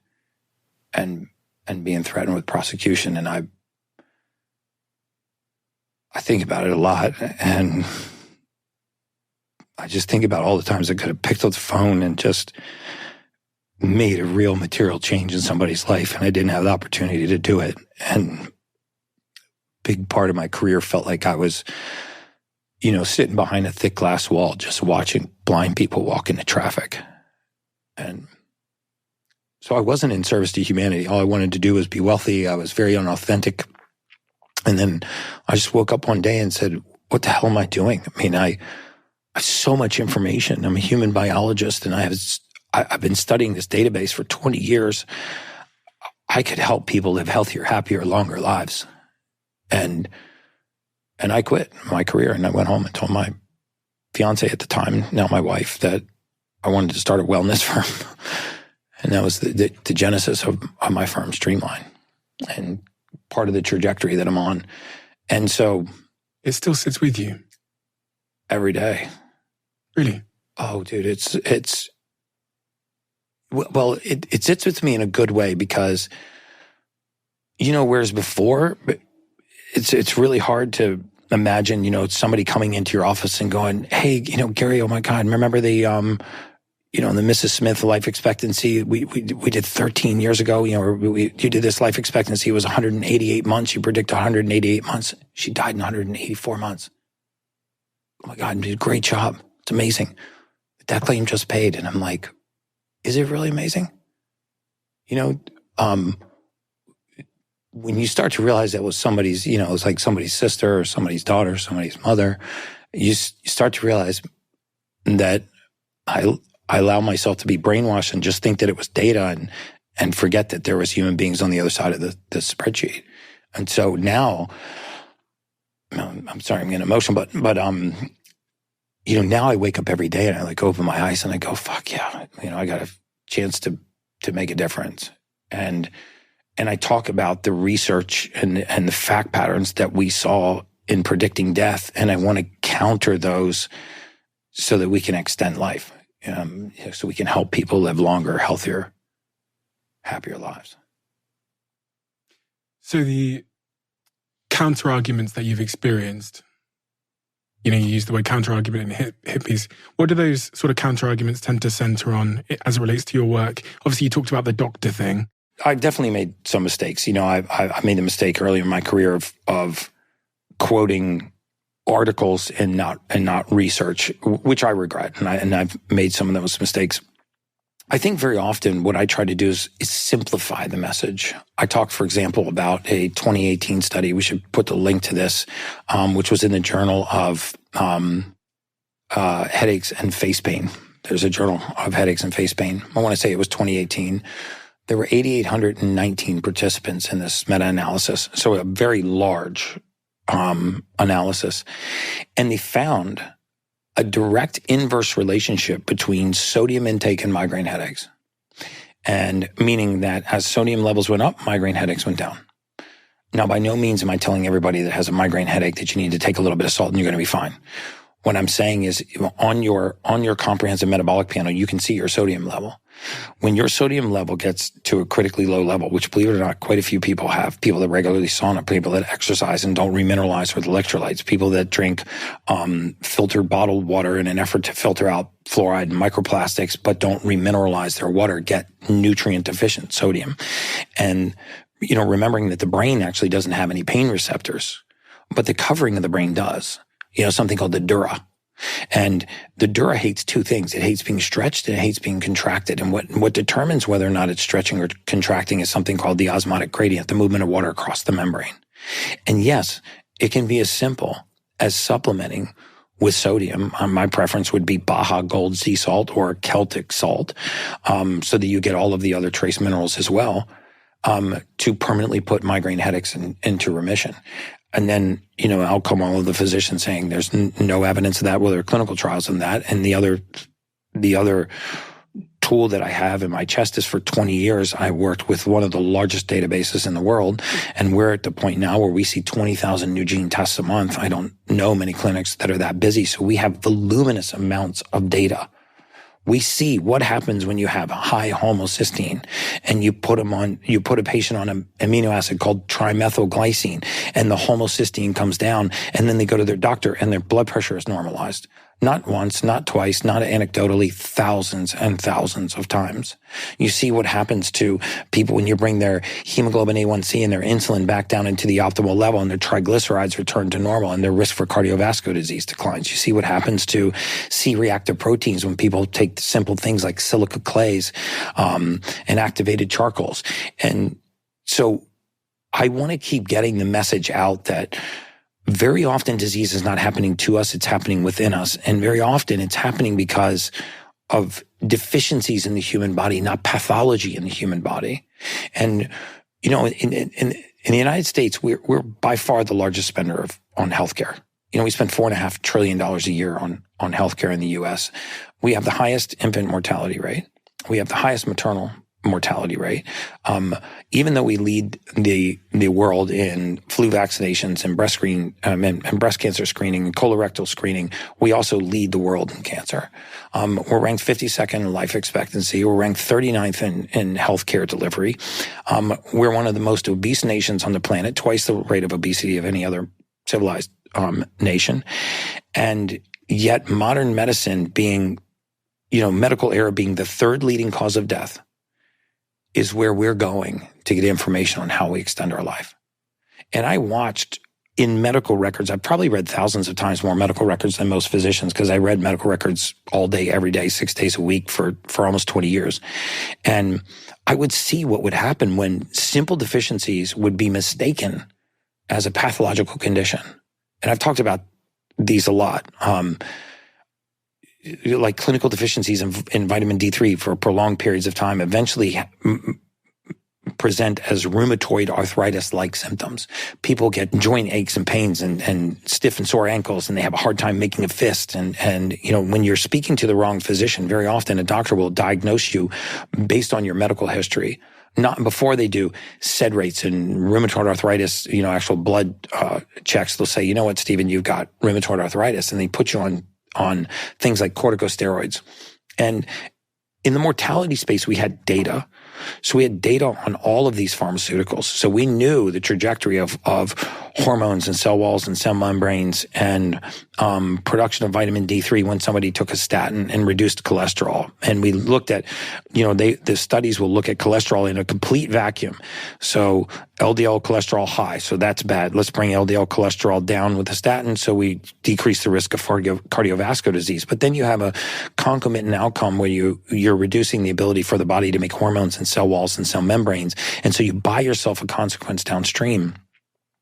being threatened with prosecution. And I think about it a lot, and I just think about all the times I could have picked up the phone and just made a real material change in somebody's life, and I didn't have the opportunity to do it. And a big part of my career felt like I was, sitting behind a thick glass wall, just watching blind people walk into traffic. And so I wasn't in service to humanity. All I wanted to do was be wealthy. I was very unauthentic. And then I just woke up one day and said, what the hell am I doing? I mean, I have so much information. I'm a human biologist, and I've been studying this database for 20 years. I could help people live healthier, happier, longer lives. And I quit my career, and I went home and told my fiance at the time, now my wife, that I wanted to start a wellness firm. And that was the genesis of my firm, Streamline, and part of the trajectory that I'm on. And so it still sits with you every day. Really? Oh, dude, it sits with me in a good way, because, whereas before, it's really hard to imagine, somebody coming into your office and going, hey, Gary, oh my God, remember the Mrs. Smith life expectancy we did 13 years ago, you did this life expectancy, it was 188 months. You predict 188 months. She died in 184 months. Oh my God, you did a great job. It's amazing. That claim just paid. And I'm like, is it really amazing? When you start to realize that was somebody's, it was like somebody's sister or somebody's daughter, somebody's mother, you start to realize that I allow myself to be brainwashed and just think that it was data and forget that there was human beings on the other side of the spreadsheet. And so now, I'm sorry, I'm getting emotional, but now I wake up every day and I open my eyes and I go, fuck yeah, I got a chance to make a difference. And I talk about the research and the fact patterns that we saw in predicting death, and I want to counter those so that we can extend life, so we can help people live longer, healthier, happier lives. So the counter arguments that you've experienced, you use the word counter argument in hippies. What do those sort of counter arguments tend to center on as it relates to your work? Obviously, you talked about the doctor thing. I definitely made some mistakes. I made the mistake earlier in my career of quoting articles and not research, which I regret, and I've made some of those mistakes. I think very often what I try to do is simplify the message. I talked, for example, about a 2018 study. We should put the link to this, which was in the Journal of Headaches and Face Pain. There's a Journal of Headaches and Face Pain. I want to say it was 2018. There were 8,819 participants in this meta-analysis, so a very large analysis. And they found a direct inverse relationship between sodium intake and migraine headaches. And meaning that as sodium levels went up, migraine headaches went down. Now, by no means am I telling everybody that has a migraine headache that you need to take a little bit of salt and you're going to be fine. What I'm saying is on your comprehensive metabolic panel, you can see your sodium level. When your sodium level gets to a critically low level, which believe it or not, quite a few people have, people that regularly sauna, people that exercise and don't remineralize with electrolytes, people that drink filtered bottled water in an effort to filter out fluoride and microplastics, but don't remineralize their water, get nutrient deficient sodium. And, remembering that the brain actually doesn't have any pain receptors, but the covering of the brain does. Something called the dura. And the dura hates two things. It hates being stretched and it hates being contracted. And what determines whether or not it's stretching or contracting is something called the osmotic gradient, the movement of water across the membrane. And yes, it can be as simple as supplementing with sodium. My preference would be Baja Gold sea salt or Celtic salt, so that you get all of the other trace minerals as well, to permanently put migraine headaches into remission. And then, out come all of the physicians saying there's no evidence of that. Well, there are clinical trials on that. And the other tool that I have in my chest is for 20 years, I worked with one of the largest databases in the world. And we're at the point now where we see 20,000 new gene tests a month. I don't know many clinics that are that busy. So we have voluminous amounts of data. We see what happens when you have high homocysteine and you put a patient on an amino acid called trimethylglycine, and the homocysteine comes down, and then they go to their doctor and their blood pressure is normalized. Not once, not twice, not anecdotally, thousands and thousands of times. You see what happens to people when you bring their hemoglobin A1C and their insulin back down into the optimal level and their triglycerides return to normal and their risk for cardiovascular disease declines. You see what happens to C-reactive proteins when people take simple things like silica clays and activated charcoals. And so I want to keep getting the message out that very often disease is not happening to us, it's happening within us. And very often it's happening because of deficiencies in the human body, not pathology in the human body. And, in the United States, we're by far the largest spender on healthcare. We spend $4.5 trillion a year on healthcare in the U.S. We have the highest infant mortality rate. We have the highest maternal mortality rate. Even though we lead the world in flu vaccinations and and breast cancer screening and colorectal screening, we also lead the world in cancer. We're ranked 52nd in life expectancy. We're ranked 39th in healthcare delivery. We're one of the most obese nations on the planet, twice the rate of obesity of any other civilized nation. And yet modern medicine being, medical error being the third leading cause of death, is where we're going to get information on how we extend our life. And I watched in medical records, I've probably read thousands of times more medical records than most physicians because I read medical records all day, every day, 6 days a week for almost 20 years. And I would see what would happen when simple deficiencies would be mistaken as a pathological condition. And I've talked about these a lot. Like clinical deficiencies in vitamin D3 for prolonged periods of time eventually present as rheumatoid arthritis-like symptoms. People get joint aches and pains and stiff and sore ankles, and they have a hard time making a fist. And when you're speaking to the wrong physician, very often a doctor will diagnose you based on your medical history. Not before they do SED rates and rheumatoid arthritis, actual blood checks. They'll say, you know what, Stephen, you've got rheumatoid arthritis, and they put you on things like corticosteroids. And in the mortality space, we had data. So we had data on all of these pharmaceuticals. So we knew the trajectory of hormones and cell walls and cell membranes and production of vitamin D3 when somebody took a statin and reduced cholesterol. And we looked at, the studies will look at cholesterol in a complete vacuum. So LDL cholesterol high, so that's bad. Let's bring LDL cholesterol down with a statin so we decrease the risk of cardiovascular disease. But then you have a concomitant outcome where you're reducing the ability for the body to make hormones and cell walls and cell membranes. And so you buy yourself a consequence downstream.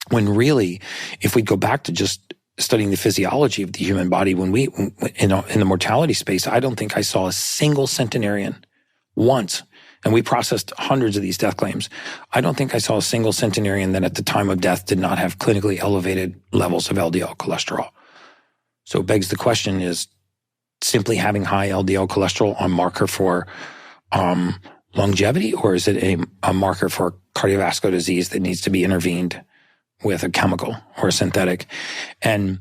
When really, if we go back to just studying the physiology of the human body, in the mortality space, I don't think I saw a single centenarian once. And we processed hundreds of these death claims. I don't think I saw a single centenarian that at the time of death did not have clinically elevated levels of LDL cholesterol. So it begs the question, is simply having high LDL cholesterol a marker for longevity, or is it a marker for cardiovascular disease that needs to be intervened with a chemical or a synthetic? And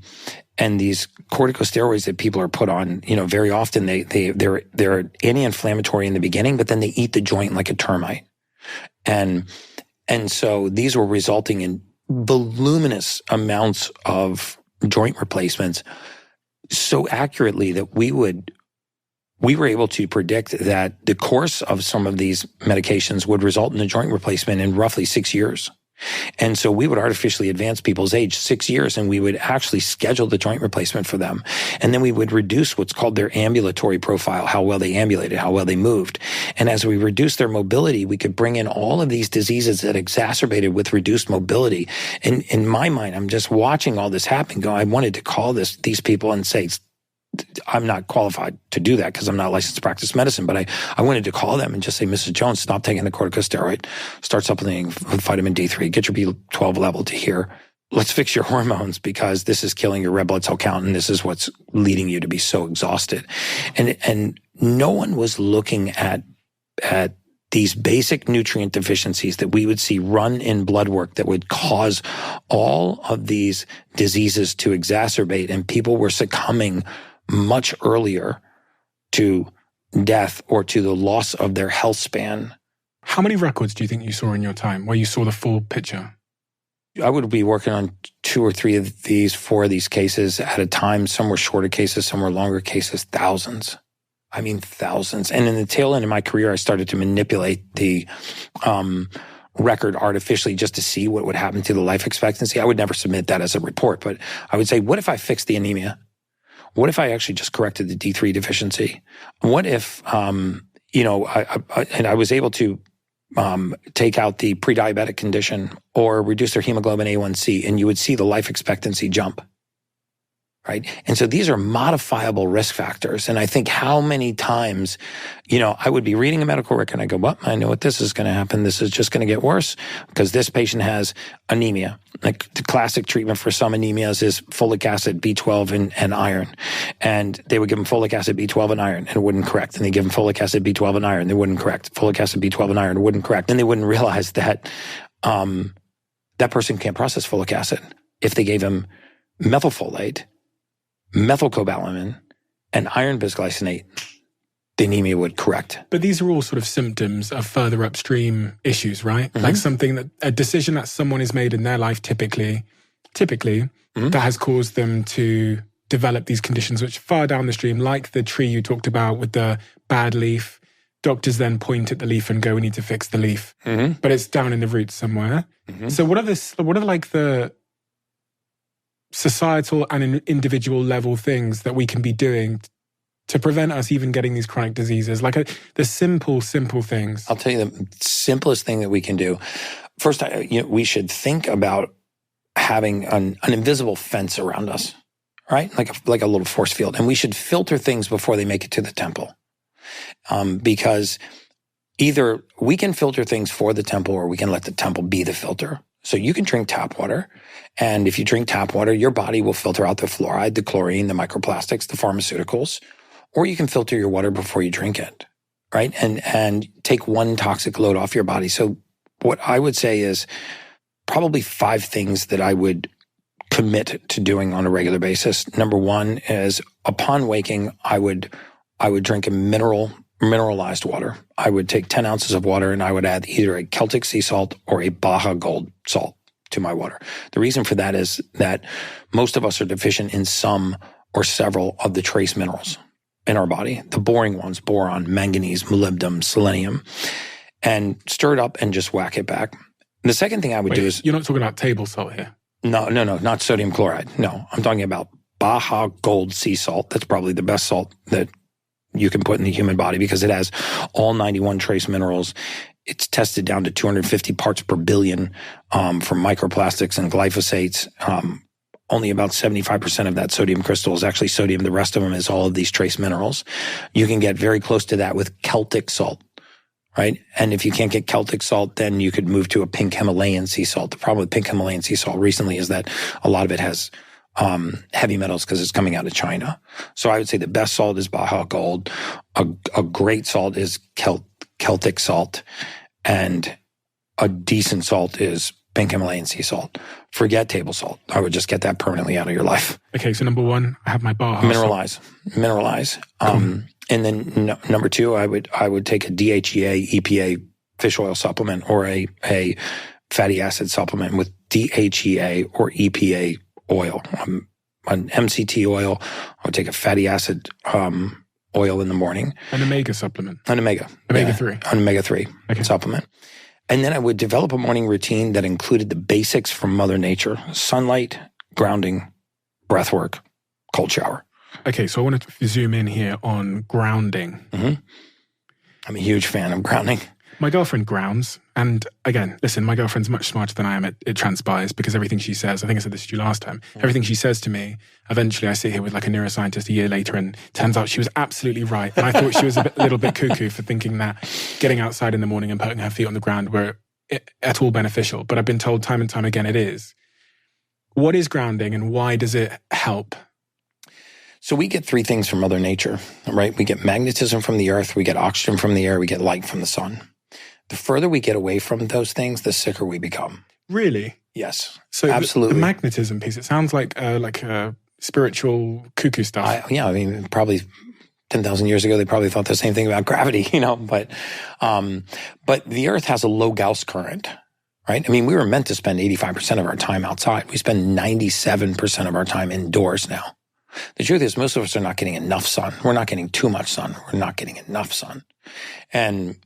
And these corticosteroids that people are put on, very often they're anti-inflammatory in the beginning, but then they eat the joint like a termite. And so these were resulting in voluminous amounts of joint replacements so accurately that we were able to predict that the course of some of these medications would result in a joint replacement in roughly 6 years. And so we would artificially advance people's age 6 years, and we would actually schedule the joint replacement for them. And then we would reduce what's called their ambulatory profile, how well they ambulated, how well they moved. And as we reduced their mobility, we could bring in all of these diseases that exacerbated with reduced mobility. And in my mind, I'm just watching all this happen. I wanted to call these people and say, I'm not qualified to do that because I'm not licensed to practice medicine, but I wanted to call them and just say, Mrs. Jones, stop taking the corticosteroid, start supplementing with vitamin D3, get your B12 level to here. Let's fix your hormones because this is killing your red blood cell count and this is what's leading you to be so exhausted. And no one was looking at these basic nutrient deficiencies that we would see run in blood work that would cause all of these diseases to exacerbate, and people were succumbing much earlier to death or to the loss of their health span. How many records do you think you saw in your time where you saw the full picture? I would be working on 2 or 3 of these, 4 of these cases at a time. Some were shorter cases, some were longer cases, thousands. I mean, thousands. And in the tail end of my career, I started to manipulate the record artificially just to see what would happen to the life expectancy. I would never submit that as a report, but I would say, what if I fixed the anemia? What if I actually just corrected the D3 deficiency? What if, I was able to take out the pre-diabetic condition or reduce their hemoglobin A1C, and you would see the life expectancy jump, right? And so these are modifiable risk factors. And I think how many times, I would be reading a medical record and I go, well, I know what this is going to happen. This is just going to get worse because this patient has anemia. Like the classic treatment for some anemias is folic acid, B12, and iron. And they would give them folic acid, B12, and iron, and it wouldn't correct. And they give them folic acid, B12, and iron, they wouldn't correct. Folic acid, B12, and iron, wouldn't correct. And they wouldn't realize that that person can't process folic acid. If they gave him methylfolate, methylcobalamin, and iron bisglycinate, the anemia would correct. But these are all sort of symptoms of further upstream issues, right? Mm-hmm. Like a decision that someone has made in their life typically, mm-hmm. that has caused them to develop these conditions which far down the stream, like the tree you talked about with the bad leaf. Doctors then point at the leaf and go, we need to fix the leaf. Mm-hmm. But it's down in the roots somewhere. Mm-hmm. So what are like the societal and individual level things that we can be doing to prevent us even getting these chronic diseases? Like the simple things. I'll tell you the simplest thing that we can do. First, we should think about having an invisible fence around us, right? Like a little force field. And we should filter things before they make it to the temple. Because either we can filter things for the temple or we can let the temple be the filter. So you can drink tap water, and if you drink tap water, your body will filter out the fluoride, the chlorine, the microplastics, the pharmaceuticals, or you can filter your water before you drink it, right? And take one toxic load off your body. So what I would say is probably 5 things that I would commit to doing on a regular basis. Number 1 is upon waking, I would drink a mineralized water. I would take 10 ounces of water and I would add either a Celtic sea salt or a Baja Gold salt to my water. The reason for that is that most of us are deficient in some or several of the trace minerals in our body, the boring ones, boron, manganese, molybdenum, selenium, and stir it up and just whack it back. And the second thing I would do is... You're not talking about table salt here? No, not sodium chloride. No, I'm talking about Baja Gold sea salt. That's probably the best salt that you can put in the human body because it has all 91 trace minerals. It's tested down to 250 parts per billion for microplastics and glyphosates. Only about 75% of that sodium crystal is actually sodium. The rest of them is all of these trace minerals. You can get very close to that with Celtic salt, right? And if you can't get Celtic salt, then you could move to a pink Himalayan sea salt. The problem with pink Himalayan sea salt recently is that a lot of it has heavy metals because it's coming out of China. So I would say the best salt is Baja Gold. A great salt is Celtic salt, and a decent salt is pink Himalayan sea salt. Forget table salt. I would just get that permanently out of your life. Okay, so number one, I have my bar. Mineralize. And then number two, I would take a DHEA, EPA fish oil supplement or a fatty acid supplement with DHEA or EPA oil. An MCT oil. I would take a fatty acid oil in the morning. An omega supplement. An omega. Omega-3. An omega-3 supplement. And then I would develop a morning routine that included the basics from Mother Nature: sunlight, grounding, breath work, cold shower. Okay, so I want to zoom in here on grounding. Mm-hmm. I'm a huge fan of grounding. My girlfriend grounds. And again, listen, my girlfriend's much smarter than I am. It transpires because everything she says, I think I said this to you last time, everything she says to me, eventually I sit here with like a neuroscientist a year later and turns out she was absolutely right. And I thought she was a little bit cuckoo for thinking that getting outside in the morning and putting her feet on the ground were at all beneficial. But I've been told time and time again it is. What is grounding and why does it help? So we get three things from Mother Nature, right? We get magnetism from the earth, we get oxygen from the air, we get light from the sun. The further we get away from those things, the sicker we become. Really? Yes. So absolutely. The magnetism piece, it sounds like spiritual cuckoo stuff. Probably 10,000 years ago, they probably thought the same thing about gravity, but the earth has a low Gauss current, right? I mean, we were meant to spend 85% of our time outside. We spend 97% of our time indoors now. The truth is, most of us are not getting enough sun. We're not getting too much sun. We're not getting enough sun. And,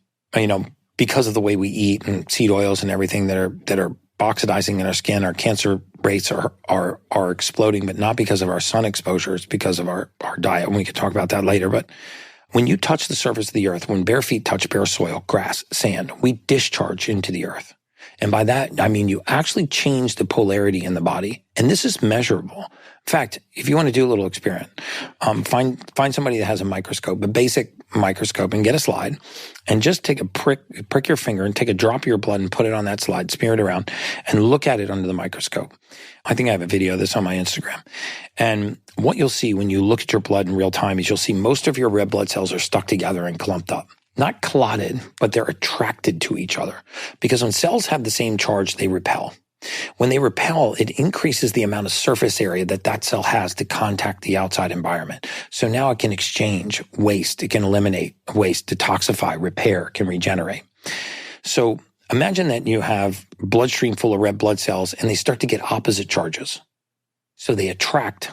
because of the way we eat and seed oils and everything that are oxidizing in our skin, our cancer rates are exploding, but not because of our sun exposure. It's because of our diet. And we could talk about that later. But when you touch the surface of the earth, when bare feet touch bare soil, grass, sand, we discharge into the earth. And by that, I mean you actually change the polarity in the body. And this is measurable. In fact, if you want to do a little experiment, find somebody that has a microscope, a basic microscope, and get a slide, and just take a prick your finger and take a drop of your blood and put it on that slide, smear it around, and look at it under the microscope. I think I have a video of this on my Instagram. And what you'll see when you look at your blood in real time is you'll see most of your red blood cells are stuck together and clumped up. Not clotted, but they're attracted to each other. Because when cells have the same charge, they repel. When they repel, it increases the amount of surface area that cell has to contact the outside environment. So now it can exchange waste, it can eliminate waste, detoxify, repair, can regenerate. So imagine that you have bloodstream full of red blood cells and they start to get opposite charges. So they attract.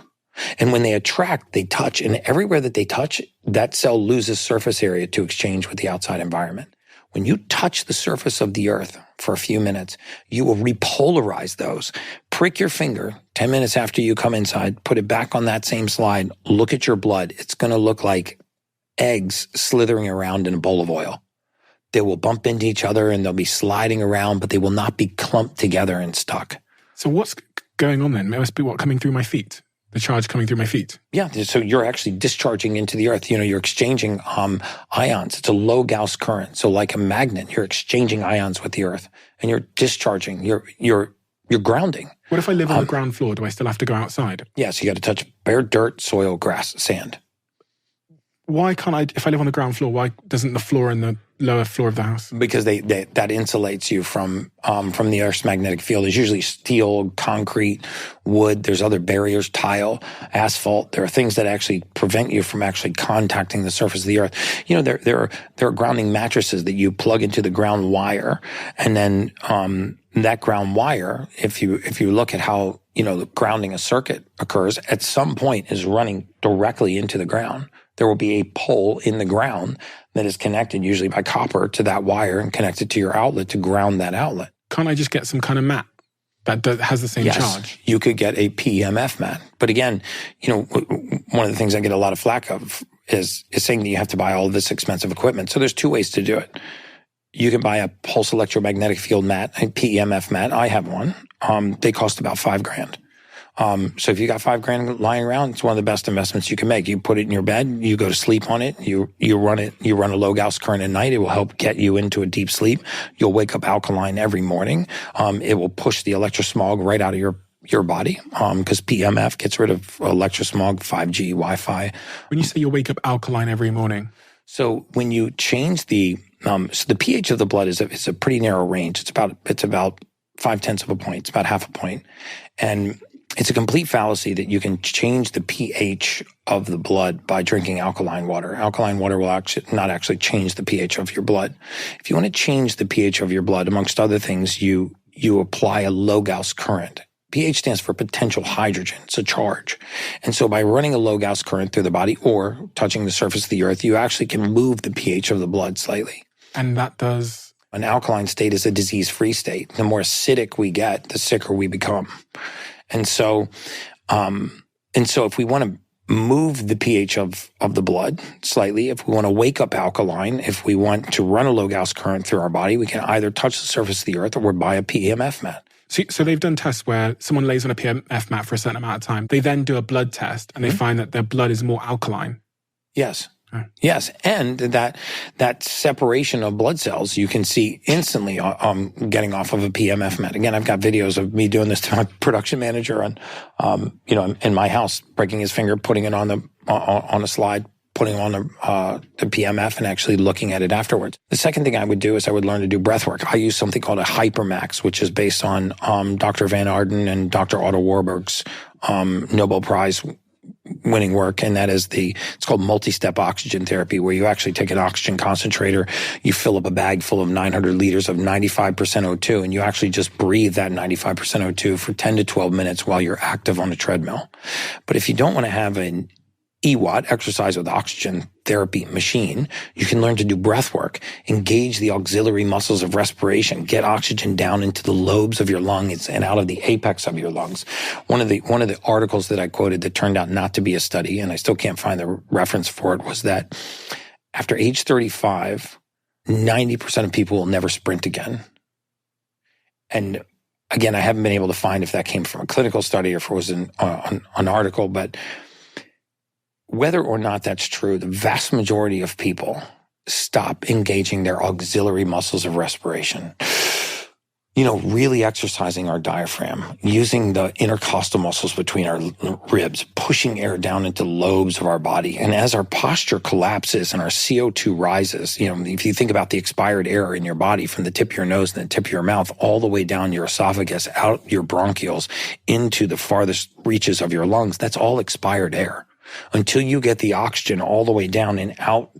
And when they attract, they touch. And everywhere that they touch, that cell loses surface area to exchange with the outside environment. When you touch the surface of the earth for a few minutes, you will repolarize those. Prick your finger 10 minutes after you come inside, put it back on that same slide, look at your blood. It's going to look like eggs slithering around in a bowl of oil. They will bump into each other and they'll be sliding around, but they will not be clumped together and stuck. So what's going on then? It must be coming through my feet? The charge coming through my feet. Yeah, so you're actually discharging into the earth. You're exchanging ions. It's a low Gauss current. So like a magnet, you're exchanging ions with the earth and you're discharging. You're grounding. What if I live on the ground floor? Do I still have to go outside? Yeah, so you got to touch bare dirt, soil, grass, sand. Why can't I, if I live on the ground floor, why doesn't the floor in the lower floor of the house? Because that insulates you from the Earth's magnetic field. There's usually steel, concrete, wood. There's other barriers, tile, asphalt. There are things that actually prevent you from actually contacting the surface of the Earth. There are grounding mattresses that you plug into the ground wire, and then that ground wire, if you look at how the grounding a circuit occurs, at some point is running directly into the ground. There will be a pole in the ground that is connected, usually by copper, to that wire and connected to your outlet to ground that outlet. Can't I just get some kind of mat that has the same charge? You could get a PEMF mat. But again, one of the things I get a lot of flack of is saying that you have to buy all of this expensive equipment. So there's two ways to do it. You can buy a pulse electromagnetic field mat, a PEMF mat. I have one. They cost about $5,000. So if you got $5,000 lying around, it's one of the best investments you can make. You put it in your bed, you go to sleep on it, you run a low Gauss current at night. It will help get you into a deep sleep. You'll wake up alkaline every morning. It will push the electrosmog right out of your body. Because PEMF gets rid of electrosmog, 5G, Wi-Fi. When you say you wake up alkaline every morning. So when you change so the pH of the blood is a pretty narrow range. It's about 0.5 of a point. It's about half a point. And it's a complete fallacy that you can change the pH of the blood by drinking alkaline water. Alkaline water will not actually change the pH of your blood. If you want to change the pH of your blood, amongst other things, you apply a low Gauss current. pH stands for potential hydrogen. It's a charge. And so by running a low Gauss current through the body or touching the surface of the earth, you actually can move the pH of the blood slightly. And that does? An alkaline state is a disease-free state. The more acidic we get, the sicker we become. And so if we want to move the pH of the blood slightly, if we want to wake up alkaline, if we want to run a low Gauss current through our body, we can either touch the surface of the earth or buy a PEMF mat. So they've done tests where someone lays on a PEMF mat for a certain amount of time. They then do a blood test and they find that their blood is more alkaline. Yes. Yes. And that separation of blood cells, you can see instantly getting off of a PMF mat. Again, I've got videos of me doing this to my production manager in my house, breaking his finger, putting it on a slide, putting on the PMF and actually looking at it afterwards. The second thing I would do is I would learn to do breath work. I use something called a Hypermax, which is based on Dr. Van Arden and Dr. Otto Warburg's Nobel Prize winning work, and that is it's called multi-step oxygen therapy, where you actually take an oxygen concentrator, you fill up a bag full of 900 liters of 95% O2, and you actually just breathe that 95% O2 for 10 to 12 minutes while you're active on a treadmill. But if you don't want to have an EWAT, exercise with oxygen therapy machine, you can learn to do breath work, engage the auxiliary muscles of respiration, get oxygen down into the lobes of your lungs and out of the apex of your lungs. One of the articles that I quoted that turned out not to be a study, and I still can't find the reference for it, was that after age 35, 90% of people will never sprint again. And again, I haven't been able to find if that came from a clinical study or if it was an article, but whether or not that's true, the vast majority of people stop engaging their auxiliary muscles of respiration. Really exercising our diaphragm, using the intercostal muscles between our ribs, pushing air down into lobes of our body. And as our posture collapses and our CO2 rises, if you think about the expired air in your body from the tip of your nose and the tip of your mouth all the way down your esophagus, out your bronchioles, into the farthest reaches of your lungs, that's all expired air. Until you get the oxygen all the way down and out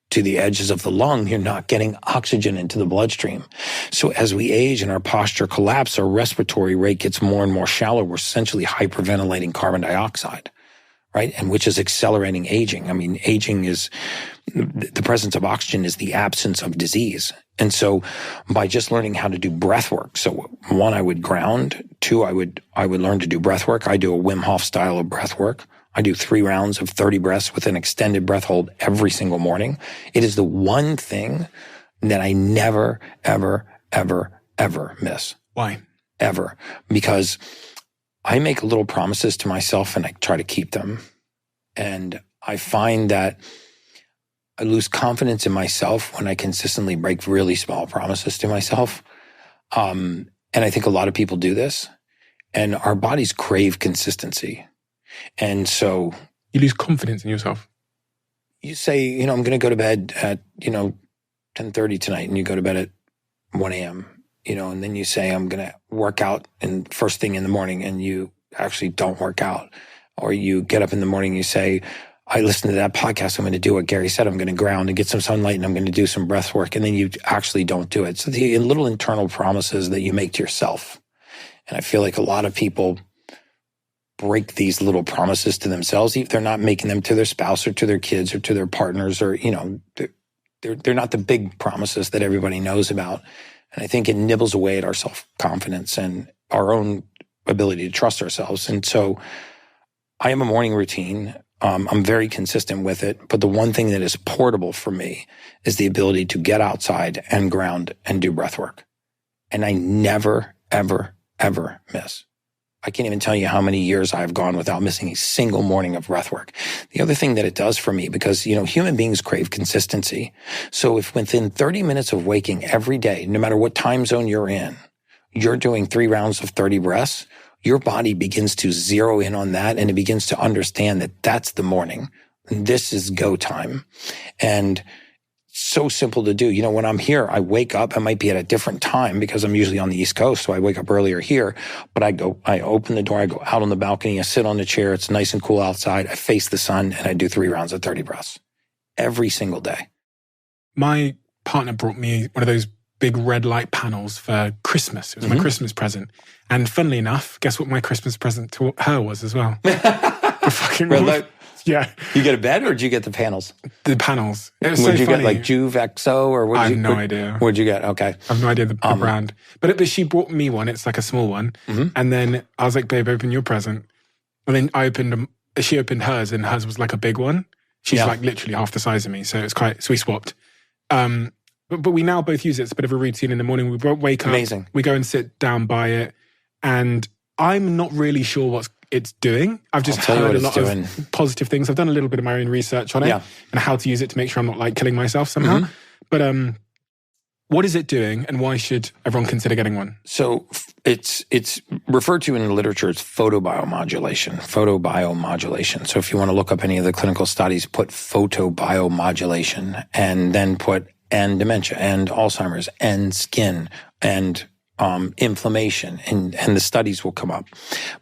to the edges of the lung, you're not getting oxygen into the bloodstream. So as we age and our posture collapse, our respiratory rate gets more and more shallow. We're essentially hyperventilating carbon dioxide, right? And which is accelerating aging. I mean, aging is the presence of oxygen is the absence of disease. And so by just learning how to do breath work, so one, I would ground. Two, I would learn to do breath work. I do a Wim Hof style of breath work. I do 3 rounds of 30 breaths with an extended breath hold every single morning. It is the one thing that I never, ever, ever, ever miss. Why? Ever. Because I make little promises to myself and I try to keep them. And I find that I lose confidence in myself when I consistently break really small promises to myself. And I think a lot of people do this. And our bodies crave consistency. And so you lose confidence in yourself. You say, I'm going to go to bed at, 10:30 tonight, and you go to bed at 1 a.m., and then you say, I'm going to work out and first thing in the morning, and you actually don't work out. Or you get up in the morning, you say, I listened to that podcast, I'm going to do what Gary said, I'm going to ground and get some sunlight, and I'm going to do some breath work, and then you actually don't do it. So the little internal promises that you make to yourself. And I feel like a lot of people break these little promises to themselves. If they're not making them to their spouse or to their kids or to their partners, or, they're not the big promises that everybody knows about. And I think it nibbles away at our self-confidence and our own ability to trust ourselves. And so I have a morning routine. I'm very consistent with it. But the one thing that is portable for me is the ability to get outside and ground and do breath work. And I never, ever, ever miss. I can't even tell you how many years I've gone without missing a single morning of breath work. The other thing that it does for me, because, human beings crave consistency. So if within 30 minutes of waking every day, no matter what time zone you're in, you're doing 3 rounds of 30 breaths, your body begins to zero in on that, and it begins to understand that that's the morning. This is go time. And so simple to do. You know, when I'm here, I wake up, I might be at a different time because I'm usually on the East Coast, so I wake up earlier here, but I open the door, I go out on the balcony, I sit on the chair, it's nice and cool outside, I face the sun, and I do 3 rounds of 30 breaths every single day. My partner brought me one of those big red light panels for Christmas. It was my Christmas present. And funnily enough, guess what my Christmas present to her was as well? A fucking red light. Yeah. You get a bed, or did you get the panels? The panels. It was Would so you funny. get like Juve Exo, or what? I have no idea. What'd you get? Okay. I have no idea the brand. But she brought me one. It's like a small one. And then I was like, babe, open your present. And then she opened hers, and hers was like a big one. She's like literally half the size of me. So so we swapped. But we now both use it. It's a bit of a routine in the morning. We wake up. Amazing. We go and sit down by it. And I'm not really sure what it's doing. I've just heard a lot of positive things. I've done a little bit of my own research on it and how to use it to make sure I'm not like killing myself somehow. But what is it doing, and why should everyone consider getting one? So it's referred to in the literature as photobiomodulation. Photobiomodulation. So if you want to look up any of the clinical studies, put photobiomodulation and then put and dementia and Alzheimer's and skin and inflammation, and the studies will come up.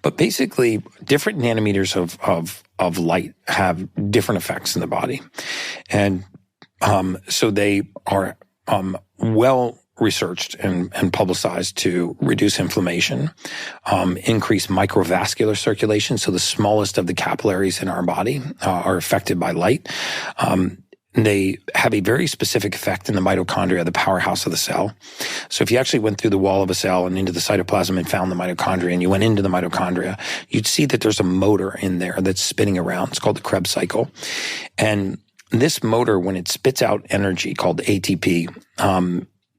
But basically, different nanometers of light have different effects in the body. And so they are well researched and publicized to reduce inflammation, increase microvascular circulation, so the smallest of the capillaries in our body are affected by light. They have a very specific effect in the mitochondria, the powerhouse of the cell. So if you actually went through the wall of a cell and into the cytoplasm and found the mitochondria, and you went into the mitochondria, you'd see that there's a motor in there that's spinning around. It's called the Krebs cycle. And this motor, when it spits out energy called ATP,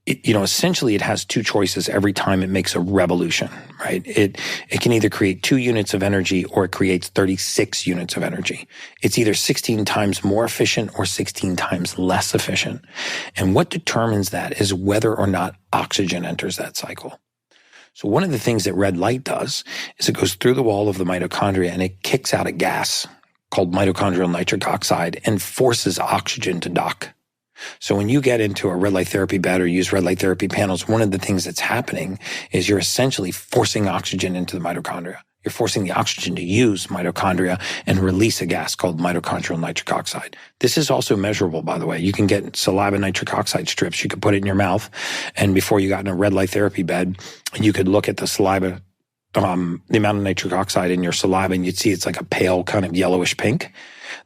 essentially it has 2 choices every time it makes a revolution, right? It can either create 2 units of energy, or it creates 36 units of energy. It's either 16 times more efficient or 16 times less efficient. And what determines that is whether or not oxygen enters that cycle. So one of the things that red light does is it goes through the wall of the mitochondria and it kicks out a gas called mitochondrial nitric oxide and forces oxygen to dock. So when you get into a red light therapy bed or use red light therapy panels, one of the things that's happening is you're essentially forcing oxygen into the mitochondria. You're forcing the oxygen to use mitochondria and release a gas called mitochondrial nitric oxide. This is also measurable, by the way. You can get saliva nitric oxide strips. You could put it in your mouth, and before you got in a red light therapy bed, you could look at the saliva, the amount of nitric oxide in your saliva, and you'd see it's like a pale kind of yellowish pink.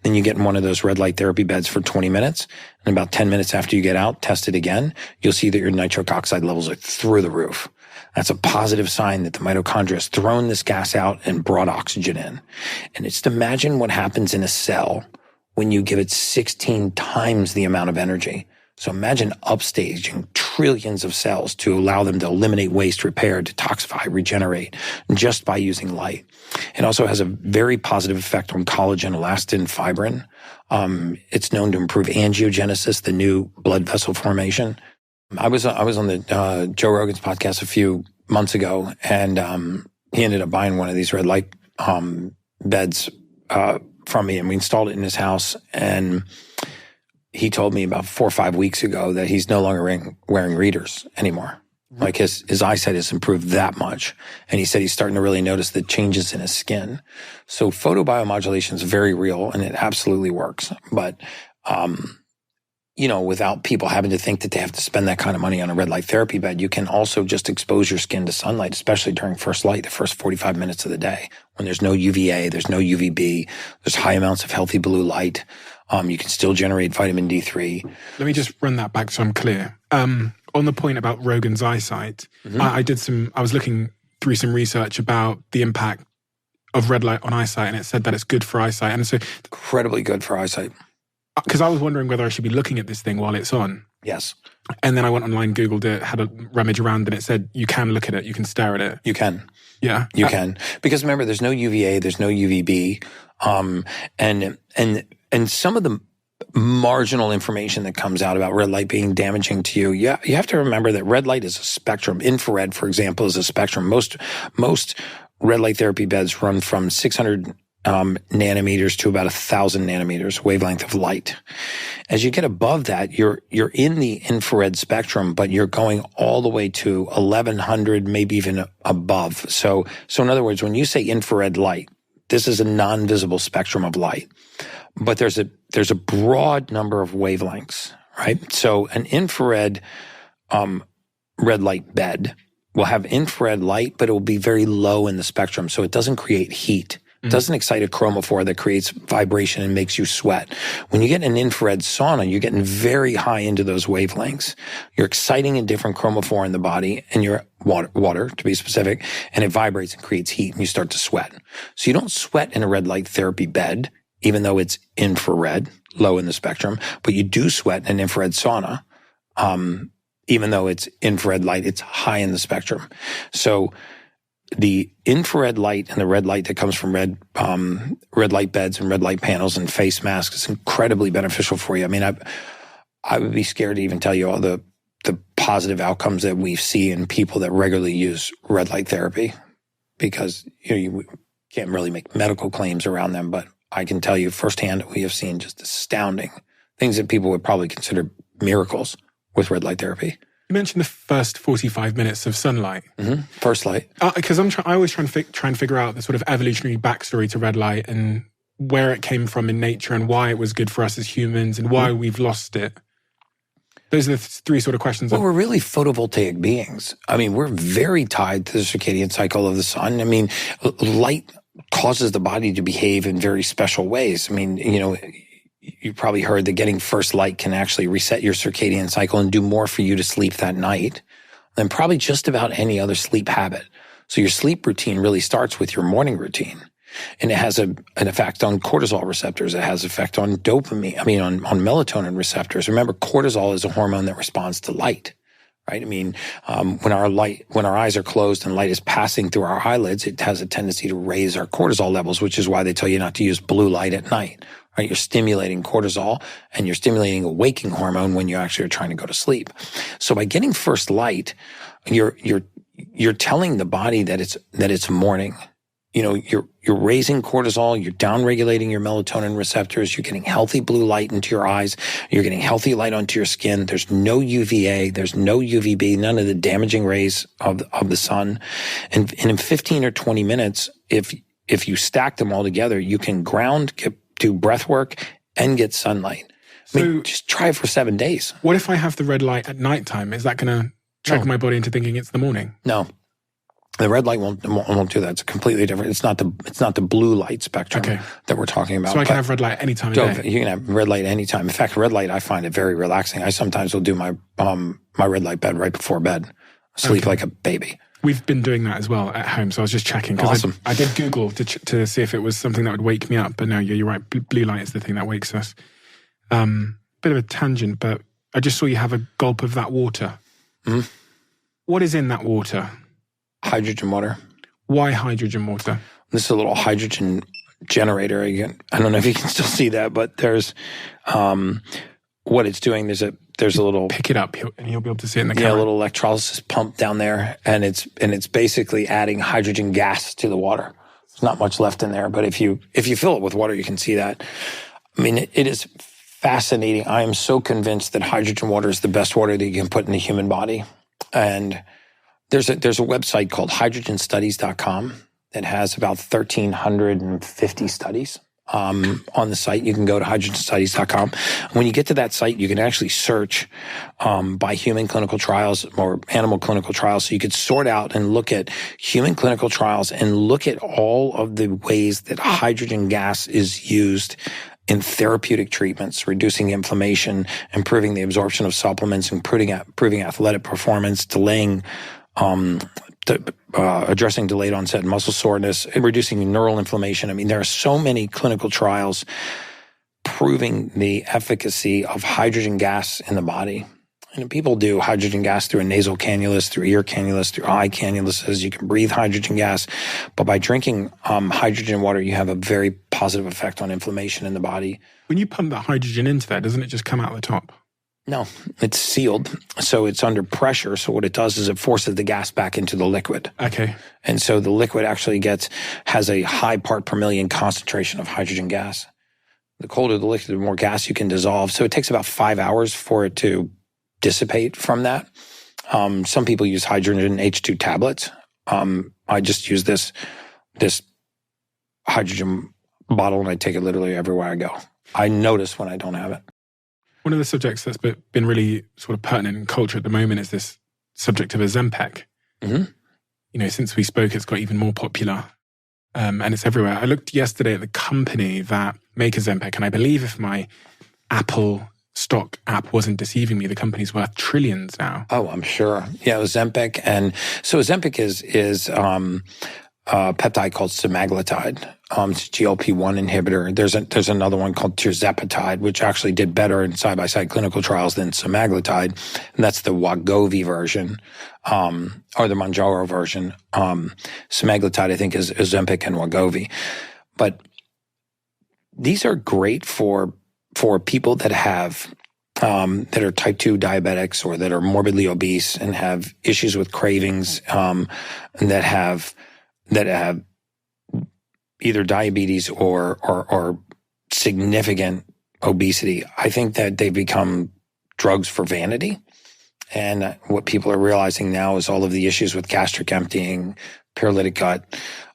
Then you get in one of those red light therapy beds for 20 minutes. And about 10 minutes after you get out, test it again. You'll see that your nitric oxide levels are through the roof. That's a positive sign that the mitochondria has thrown this gas out and brought oxygen in. And it's to imagine what happens in a cell when you give it 16 times the amount of energy. So imagine upstaging trillions of cells to allow them to eliminate waste, repair, detoxify, regenerate just by using light. It also has a very positive effect on collagen, elastin, fibrin. It's known to improve angiogenesis, the new blood vessel formation. I was on the Joe Rogan's podcast a few months ago, and he ended up buying one of these red light beds from me, and we installed it in his house. And he told me about 4 or 5 weeks ago that he's no longer wearing readers anymore. Like his eyesight has improved that much. And he said he's starting to really notice the changes in his skin. So photobiomodulation is very real, and it absolutely works. But, without people having to think that they have to spend that kind of money on a red light therapy bed, you can also just expose your skin to sunlight, especially during first light, the first 45 minutes of the day, when there's no UVA, there's no UVB, there's high amounts of healthy blue light. You can still generate vitamin D3. Let me just run that back so I'm clear. On the point about Rogan's eyesight, I was looking through some research about the impact of red light on eyesight, and it said that it's good for eyesight. And so, incredibly good for eyesight. Because I was wondering whether I should be looking at this thing while it's on. Yes. And then I went online, Googled it, had a rummage around, and it said you can look at it, you can stare at it. You can. Yeah. You can. Because remember, there's no UVA, there's no UVB. And some of the marginal information that comes out about red light being damaging to you, you have to remember that red light is a spectrum. Infrared, for example, is a spectrum. Most red light therapy beds run from 600 nanometers to about 1,000 nanometers wavelength of light. As you get above that, you're in the infrared spectrum, but you're going all the way to 1,100, maybe even above. So in other words, when you say infrared light, this is a non-visible spectrum of light, but there's a broad number of wavelengths, right? So an infrared red light bed will have infrared light, but it will be very low in the spectrum, so it doesn't create heat. It doesn't excite a chromophore that creates vibration and makes you sweat. When you get an infrared sauna, you're getting very high into those wavelengths. You're exciting a different chromophore in the body, and your water to be specific, and it vibrates and creates heat, and you start to sweat. So you don't sweat in a red light therapy bed, even though it's infrared, low in the spectrum, but you do sweat in an infrared sauna, even though it's infrared light, it's high in the spectrum. So the infrared light and the red light that comes from red light beds and red light panels and face masks is incredibly beneficial for you. I mean, I would be scared to even tell you all the positive outcomes that we see in people that regularly use red light therapy, because you can't really make medical claims around them, but I can tell you firsthand we have seen just astounding things that people would probably consider miracles with red light therapy. You mentioned the first 45 minutes of sunlight. Mm-hmm. First light. Because I always try and figure out the sort of evolutionary backstory to red light and where it came from in nature and why it was good for us as humans and why we've lost it. Those are the three sort of questions. Well, we're really photovoltaic beings. I mean, we're very tied to the circadian cycle of the sun. I mean, light causes the body to behave in very special ways. I mean, you probably heard that getting first light can actually reset your circadian cycle and do more for you to sleep that night than probably just about any other sleep habit. So your sleep routine really starts with your morning routine. And it has an effect on cortisol receptors. It has effect on dopamine, on melatonin receptors. Remember, cortisol is a hormone that responds to light, right? I mean, when our eyes are closed and light is passing through our eyelids, it has a tendency to raise our cortisol levels, which is why they tell you not to use blue light at night. Right? You're stimulating cortisol and you're stimulating a waking hormone when you actually are trying to go to sleep. So by getting first light, you're telling the body that it's morning. You're raising cortisol, you're downregulating your melatonin receptors, you're getting healthy blue light into your eyes, you're getting healthy light onto your skin. There's no UVA, there's no UVB, none of the damaging rays of the sun. And in 15 or 20 minutes, if you stack them all together, you can do breath work and get sunlight. Just try it for 7 days. What if I have the red light at nighttime? Is that going to trick my body into thinking it's the morning? No. The red light won't do that. It's completely different. It's not the blue light spectrum that we're talking about. So I can have red light any time of day? You can have red light anytime. In fact, red light, I find it very relaxing. I sometimes will do my red light bed right before bed. Sleep like a baby. We've been doing that as well at home, so I was just checking. Awesome. I did Google to see if it was something that would wake me up, but no, you're right. Blue light is the thing that wakes us. Bit of a tangent, but I just saw you have a gulp of that water. Mm-hmm. What is in that water? Hydrogen water. Why hydrogen water? This is a little hydrogen generator. Again, I don't know if you can still see that, but there's what it's doing. There's a little pick it up, and you'll be able to see it in the camera. Yeah, a little electrolysis pump down there, and it's basically adding hydrogen gas to the water. There's not much left in there, but if you fill it with water, you can see that. I mean, it is fascinating. I am so convinced that hydrogen water is the best water that you can put in the human body. And there's a website called hydrogenstudies.com that has about 1,350 studies on the site. You can go to hydrogenstudies.com. When you get to that site, you can actually search by human clinical trials or animal clinical trials. So you could sort out and look at human clinical trials and look at all of the ways that hydrogen gas is used in therapeutic treatments, reducing inflammation, improving the absorption of supplements, improving athletic performance, delaying addressing delayed onset muscle soreness, and reducing neural inflammation. I mean, there are so many clinical trials proving the efficacy of hydrogen gas in the body. And people do hydrogen gas through a nasal cannulus, through ear cannulus, through eye cannuluses. You can breathe hydrogen gas. But by drinking hydrogen water, you have a very positive effect on inflammation in the body. When you pump that hydrogen into that, doesn't it just come out the top? No, it's sealed. So it's under pressure. So what it does is it forces the gas back into the liquid. Okay. And so the liquid actually has a high part per million concentration of hydrogen gas. The colder the liquid, the more gas you can dissolve. So it takes about 5 hours for it to dissipate from that. Some people use hydrogen H2 tablets. I just use this hydrogen bottle and I take it literally everywhere I go. I notice when I don't have it. One of the subjects that's been really sort of pertinent in culture at the moment is this subject of Ozempic. Mm-hmm. You know, since we spoke, it's got even more popular. And it's everywhere. I looked yesterday at the company that make Ozempic, and I believe if my Apple stock app wasn't deceiving me, the company's worth trillions now. Oh, I'm sure. Yeah, Ozempic. And so Ozempic is a peptide called semaglutide. It's a GLP-1 inhibitor. There's another one called tirzepatide, which actually did better in side-by-side clinical trials than semaglutide. And that's the Wegovy version, or the Mounjaro version. Semaglutide, I think, is Ozempic and Wegovy. But these are great for people that have that are type 2 diabetics or that are morbidly obese and have issues with cravings, and that have either diabetes or significant obesity. I think that they become drugs for vanity. And what people are realizing now is all of the issues with gastric emptying, paralytic gut,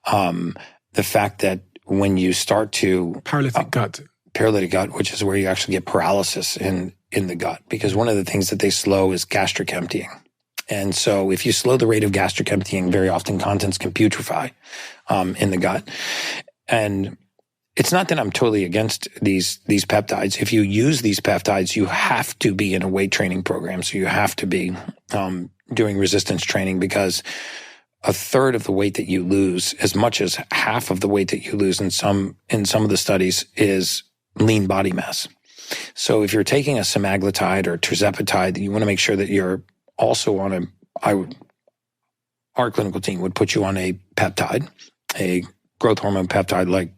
the fact that when you start to... Paralytic gut, which is where you actually get paralysis in the gut. Because one of the things that they slow is gastric emptying. And so if you slow the rate of gastric emptying, very often contents can putrefy in the gut. And it's not that I'm totally against these peptides. If you use these peptides, you have to be in a weight training program. So you have to be doing resistance training, because a third of the weight that you lose, as much as half of the weight that you lose in some of the studies, is lean body mass. So if you're taking a semaglutide or tirzepatide, you want to make sure that you're also on our clinical team would put you on a peptide, a growth hormone peptide like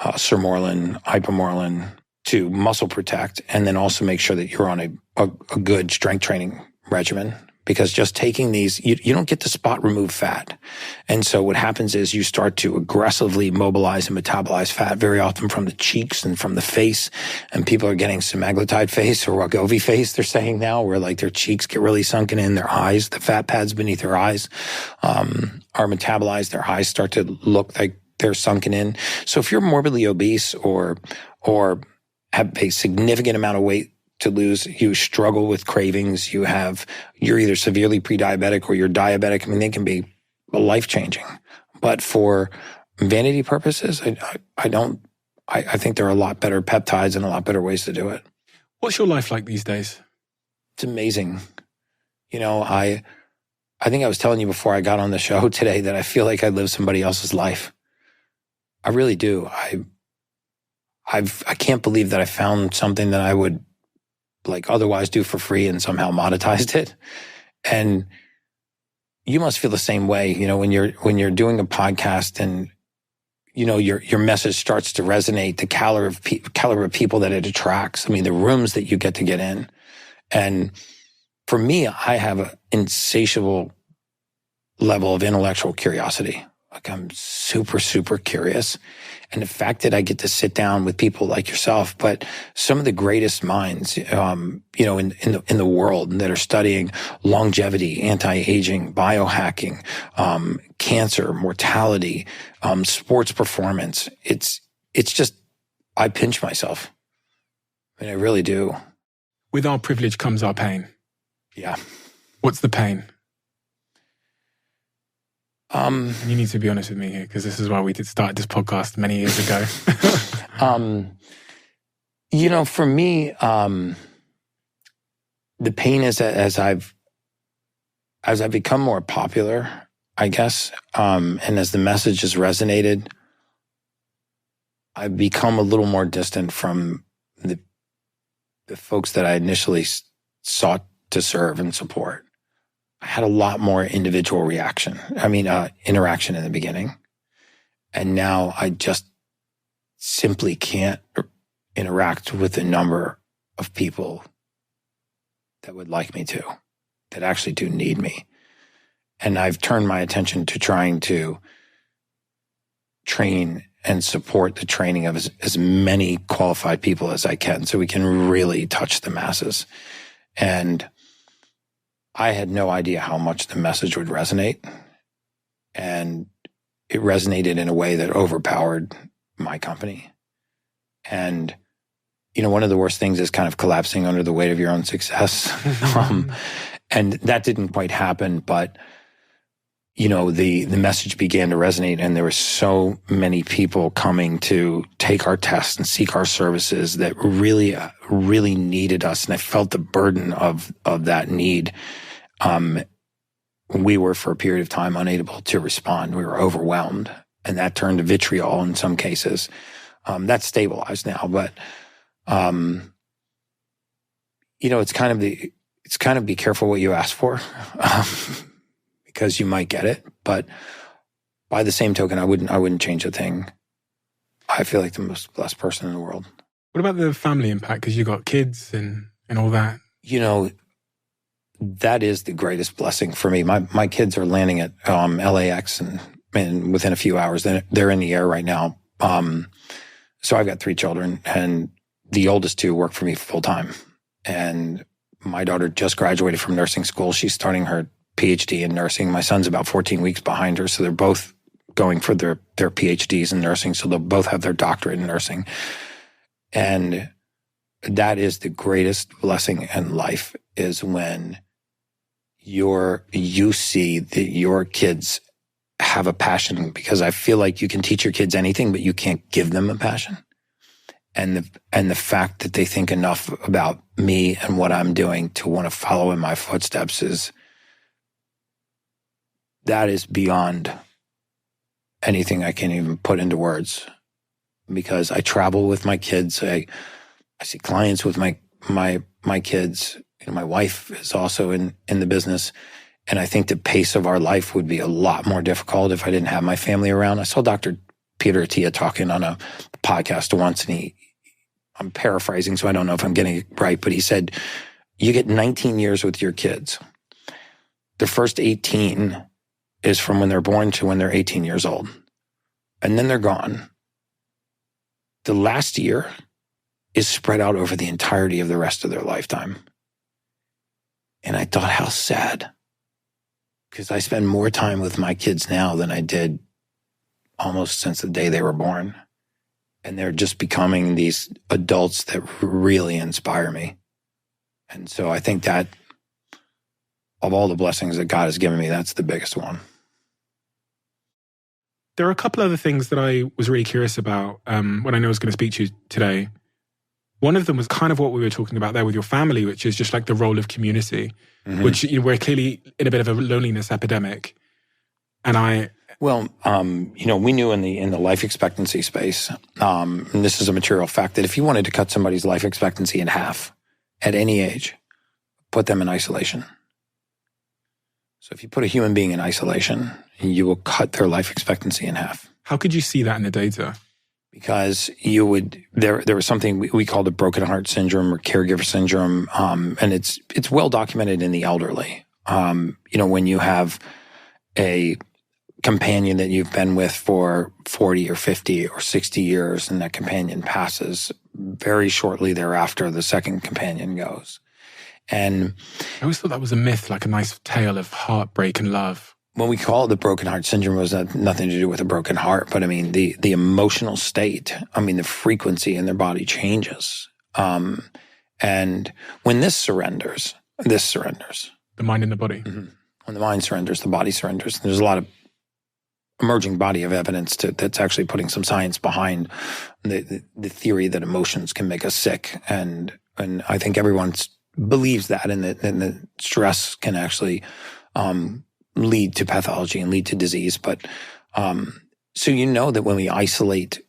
sermorelin, ipamorelin, to muscle protect, and then also make sure that you're on a good strength training regimen. Because just taking these, you don't get to spot remove fat. And so what happens is you start to aggressively mobilize and metabolize fat, very often from the cheeks and from the face. And people are getting semaglutide face or Wegovy face, they're saying now, where like their cheeks get really sunken in, their eyes, the fat pads beneath their eyes are metabolized, their eyes start to look like they're sunken in. So if you're morbidly obese or have a significant amount of weight to lose, you struggle with cravings, you're either severely pre-diabetic or you're diabetic. I mean, they can be life-changing. But for vanity purposes, I think there are a lot better peptides and a lot better ways to do it. What's your life like these days? It's amazing. You know, I think I was telling you before I got on the show today that I feel like I live somebody else's life. I really do. I can't believe that I found something that I would like otherwise do for free and somehow monetized it. And you must feel the same way, you know, when you're doing a podcast and, you know, your message starts to resonate, the caliber of people that it attracts. I mean, the rooms that you get to get in. And for me, I have an insatiable level of intellectual curiosity. Like I'm super, super curious. And the fact that I get to sit down with people like yourself, but some of the greatest minds, you know, in the world that are studying longevity, anti-aging, biohacking, cancer, mortality, sports performance. It's just, I pinch myself. I mean, I really do. With our privilege comes our pain. Yeah. What's the pain? You need to be honest with me here, because this is why we did start this podcast many years ago. You know, for me, the pain is that as I've become more popular, I guess, and as the message has resonated, I've become a little more distant from the folks that I initially sought to serve and support. I had a lot more individual interaction in the beginning. And now I just simply can't interact with the number of people that would like me to, that actually do need me. And I've turned my attention to trying to train and support the training of as many qualified people as I can so we can really touch the masses. And I had no idea how much the message would resonate. And it resonated in a way that overpowered my company. And, one of the worst things is kind of collapsing under the weight of your own success. And that didn't quite happen, but, the message began to resonate, and there were so many people coming to take our tests and seek our services that really, really needed us. And I felt the burden of that need. We were, for a period of time, unable to respond. We were overwhelmed, and that turned to vitriol in some cases. That's stabilized now, but, it's kind of be careful what you ask for, because you might get it. But by the same token, I wouldn't change a thing. I feel like the most blessed person in the world. What about the family impact? Because you got kids and all that. That is the greatest blessing for me. My kids are landing at LAX, and within a few hours, they're in the air right now. So I've got 3 children, and the oldest 2 work for me full time. And my daughter just graduated from nursing school. She's starting her PhD in nursing. My son's about 14 weeks behind her. So they're both going for their PhDs in nursing. So they'll both have their doctorate in nursing. And that is the greatest blessing in life, is when you see that your kids have a passion, because I feel like you can teach your kids anything, but you can't give them a passion. And the fact that they think enough about me and what I'm doing to want to follow in my footsteps that is beyond anything I can even put into words. Because I travel with my kids, I see clients with my kids. My wife is also in the business. And I think the pace of our life would be a lot more difficult if I didn't have my family around. I saw Dr. Peter Attia talking on a podcast once, and I'm paraphrasing, so I don't know if I'm getting it right, but he said, you get 19 years with your kids. The first 18 is from when they're born to when they're 18 years old. And then they're gone. The last year is spread out over the entirety of the rest of their lifetime. And I thought, how sad. Because I spend more time with my kids now than I did almost since the day they were born. And they're just becoming these adults that really inspire me. And so I think that of all the blessings that God has given me, that's the biggest one. There are a couple other things that I was really curious about when I know I was going to speak to you today. One of them was kind of what we were talking about there with your family, which is just like the role of community, which we're clearly in a bit of a loneliness epidemic. And we knew in the life expectancy space, and this is a material fact, that if you wanted to cut somebody's life expectancy in half at any age, put them in isolation. So if you put a human being in isolation, you will cut their life expectancy in half. How could you see that in the data? Because there was something we called the broken heart syndrome or caregiver syndrome, and it's well documented in the elderly. When you have a companion that you've been with for 40 or 50 or 60 years, and that companion passes, very shortly thereafter, the second companion goes. And I always thought that was a myth, like a nice tale of heartbreak and love. When we call it the broken heart syndrome, it was nothing to do with a broken heart, but I mean, the emotional state, the frequency in their body changes. And when this surrenders. The mind and the body. Mm-hmm. When the mind surrenders, the body surrenders. There's a lot of emerging body of evidence that's actually putting some science behind the theory that emotions can make us sick. And I think everyone believes that, and that stress can actually lead to pathology and lead to disease. But so that when we isolate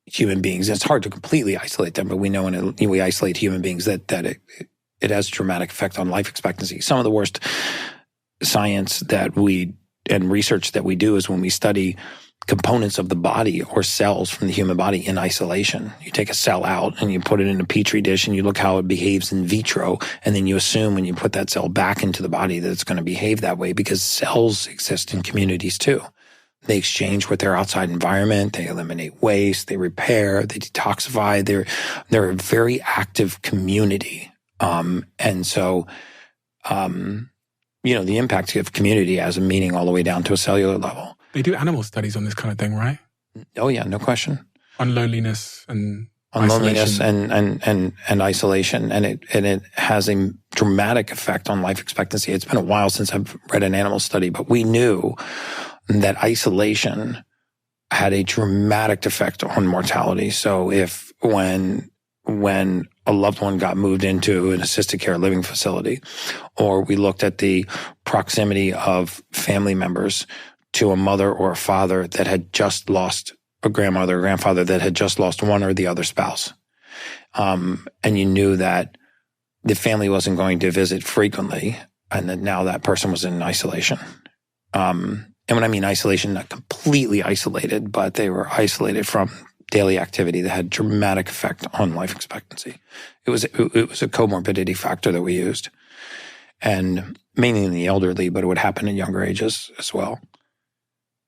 human beings, it's hard to completely isolate them, but we know when we isolate human beings that it has a dramatic effect on life expectancy. Some of the worst science and research that we do is when we study components of the body or cells from the human body in isolation. You take a cell out and you put it in a petri dish and you look how it behaves in vitro, and then you assume when you put that cell back into the body that it's going to behave that way, because cells exist in communities too. They exchange with their outside environment. They eliminate waste. They repair. They detoxify. They're a very active community. And so, the impact of community has a meaning all the way down to a cellular level. They do animal studies on this kind of thing, right? Oh yeah, no question. On loneliness and and isolation, and it has a dramatic effect on life expectancy. It's been a while since I've read an animal study, but we knew that isolation had a dramatic effect on mortality. So when a loved one got moved into an assisted care living facility, or we looked at the proximity of family members to a mother or a father that had just lost a grandmother or grandfather that had just lost one or the other spouse. And you knew that the family wasn't going to visit frequently, and that now that person was in isolation. And when I mean isolation, not completely isolated, but they were isolated from daily activity that had dramatic effect on life expectancy. It was a comorbidity factor that we used, and mainly in the elderly, but it would happen in younger ages as well.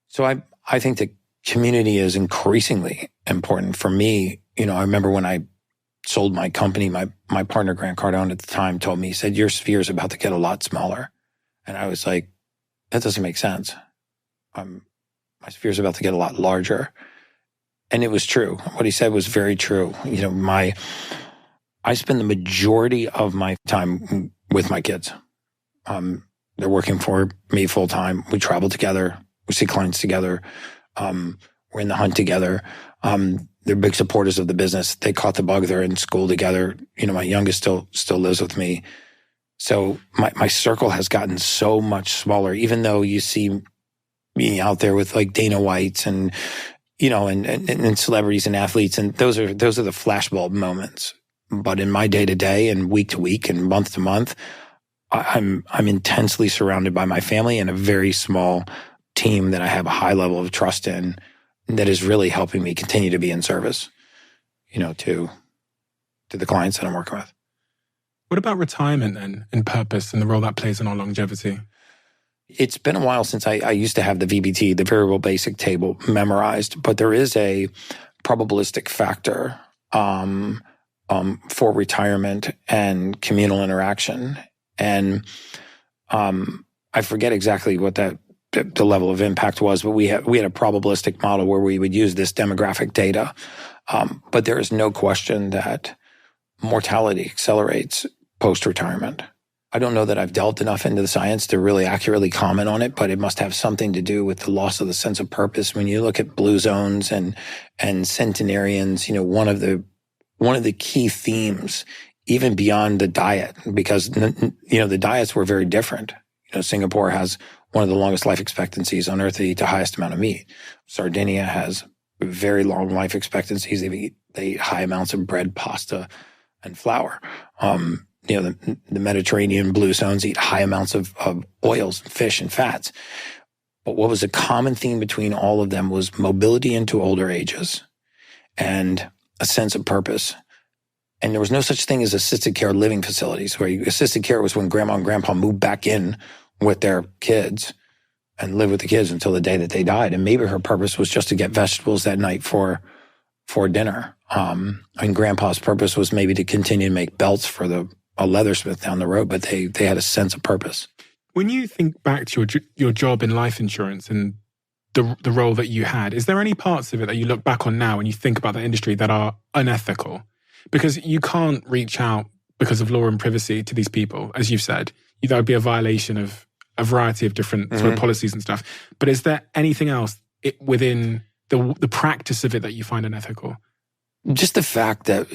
So I think that community is increasingly important for me. I remember when I sold my company, my partner, Grant Cardone at the time, told me, he said, your sphere is about to get a lot smaller. And I was like, that doesn't make sense. My sphere is about to get a lot larger. And it was true. What he said was very true. I spend the majority of my time with my kids. They're working for me full time. We travel together. We see clients together. We're in the hunt together. They're big supporters of the business. They caught the bug. They're in school together. My youngest still lives with me. So my circle has gotten so much smaller, even though you see me out there with like Dana Whites and, and celebrities and athletes. And those are the flashbulb moments. But in my day to day and week to week and month to month, I'm intensely surrounded by my family and a very small team that I have a high level of trust in, that is really helping me continue to be in service, to the clients that I'm working with. What about retirement then, and purpose and the role that plays in our longevity? It's been a while since I used to have the VBT, the variable basic table, memorized, but there is a probabilistic factor for retirement and communal interaction. And I forget exactly what the level of impact was, but we had a probabilistic model where we would use this demographic data. But there is no question that mortality accelerates post-retirement. I don't know that I've delved enough into the science to really accurately comment on it, but it must have something to do with the loss of the sense of purpose. When you look at blue zones and centenarians, one of the key themes, even beyond the diet, because the diets were very different. Singapore has one of the longest life expectancies on earth. They eat the highest amount of meat. Sardinia has very long life expectancies. They eat high amounts of bread, pasta, and flour. The Mediterranean blue zones eat high amounts of oils, fish, and fats. But what was a common theme between all of them was mobility into older ages and a sense of purpose. And there was no such thing as assisted care living facilities, where assisted care was when grandma and grandpa moved back in with their kids and lived with the kids until the day that they died. And maybe her purpose was just to get vegetables that night for dinner. Grandpa's purpose was maybe to continue to make belts for a leathersmith down the road, but they had a sense of purpose. When you think back to your job in life insurance and the role that you had, is there any parts of it that you look back on now and you think about the industry that are unethical? Because you can't reach out because of law and privacy to these people, as you've said. That would be a violation of a variety of different sort of policies and stuff. But is there anything else within the practice of it that you find unethical? Just the fact that,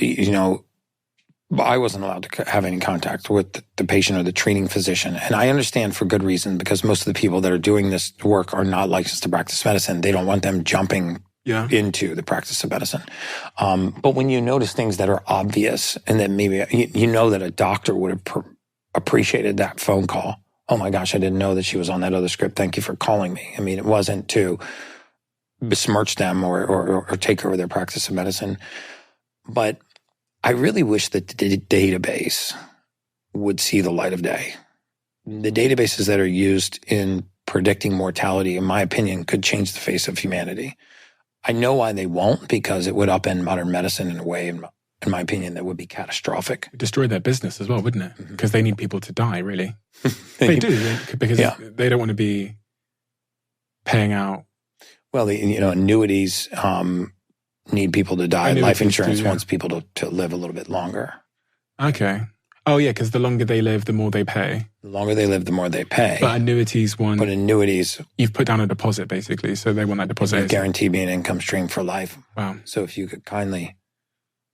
I wasn't allowed to have any contact with the patient or the treating physician. And I understand for good reason, because most of the people that are doing this work are not licensed to practice medicine. They don't want them jumping into the practice of medicine. But when you notice things that are obvious, and that maybe, that a doctor would have appreciated that phone call. Oh my gosh, I didn't know that she was on that other script. Thank you for calling me. I mean, it wasn't to besmirch them or take over their practice of medicine. But I really wish that the database would see the light of day. The databases that are used in predicting mortality, in my opinion, could change the face of humanity. I know why they won't, because it would upend modern medicine in a way, in my opinion, that would be catastrophic. Destroy their business as well, wouldn't it? Because they need people to die, really. They do, because they don't want to be paying out. Well, annuities need people to die. Life insurance wants people to live a little bit longer. Okay. Oh, yeah, because the longer they live, the more they pay. The longer they live, the more they pay. But annuities want... But annuities... You've put down a deposit, basically, so they want that deposit. Guarantee me an income stream for life. Wow. So if you could kindly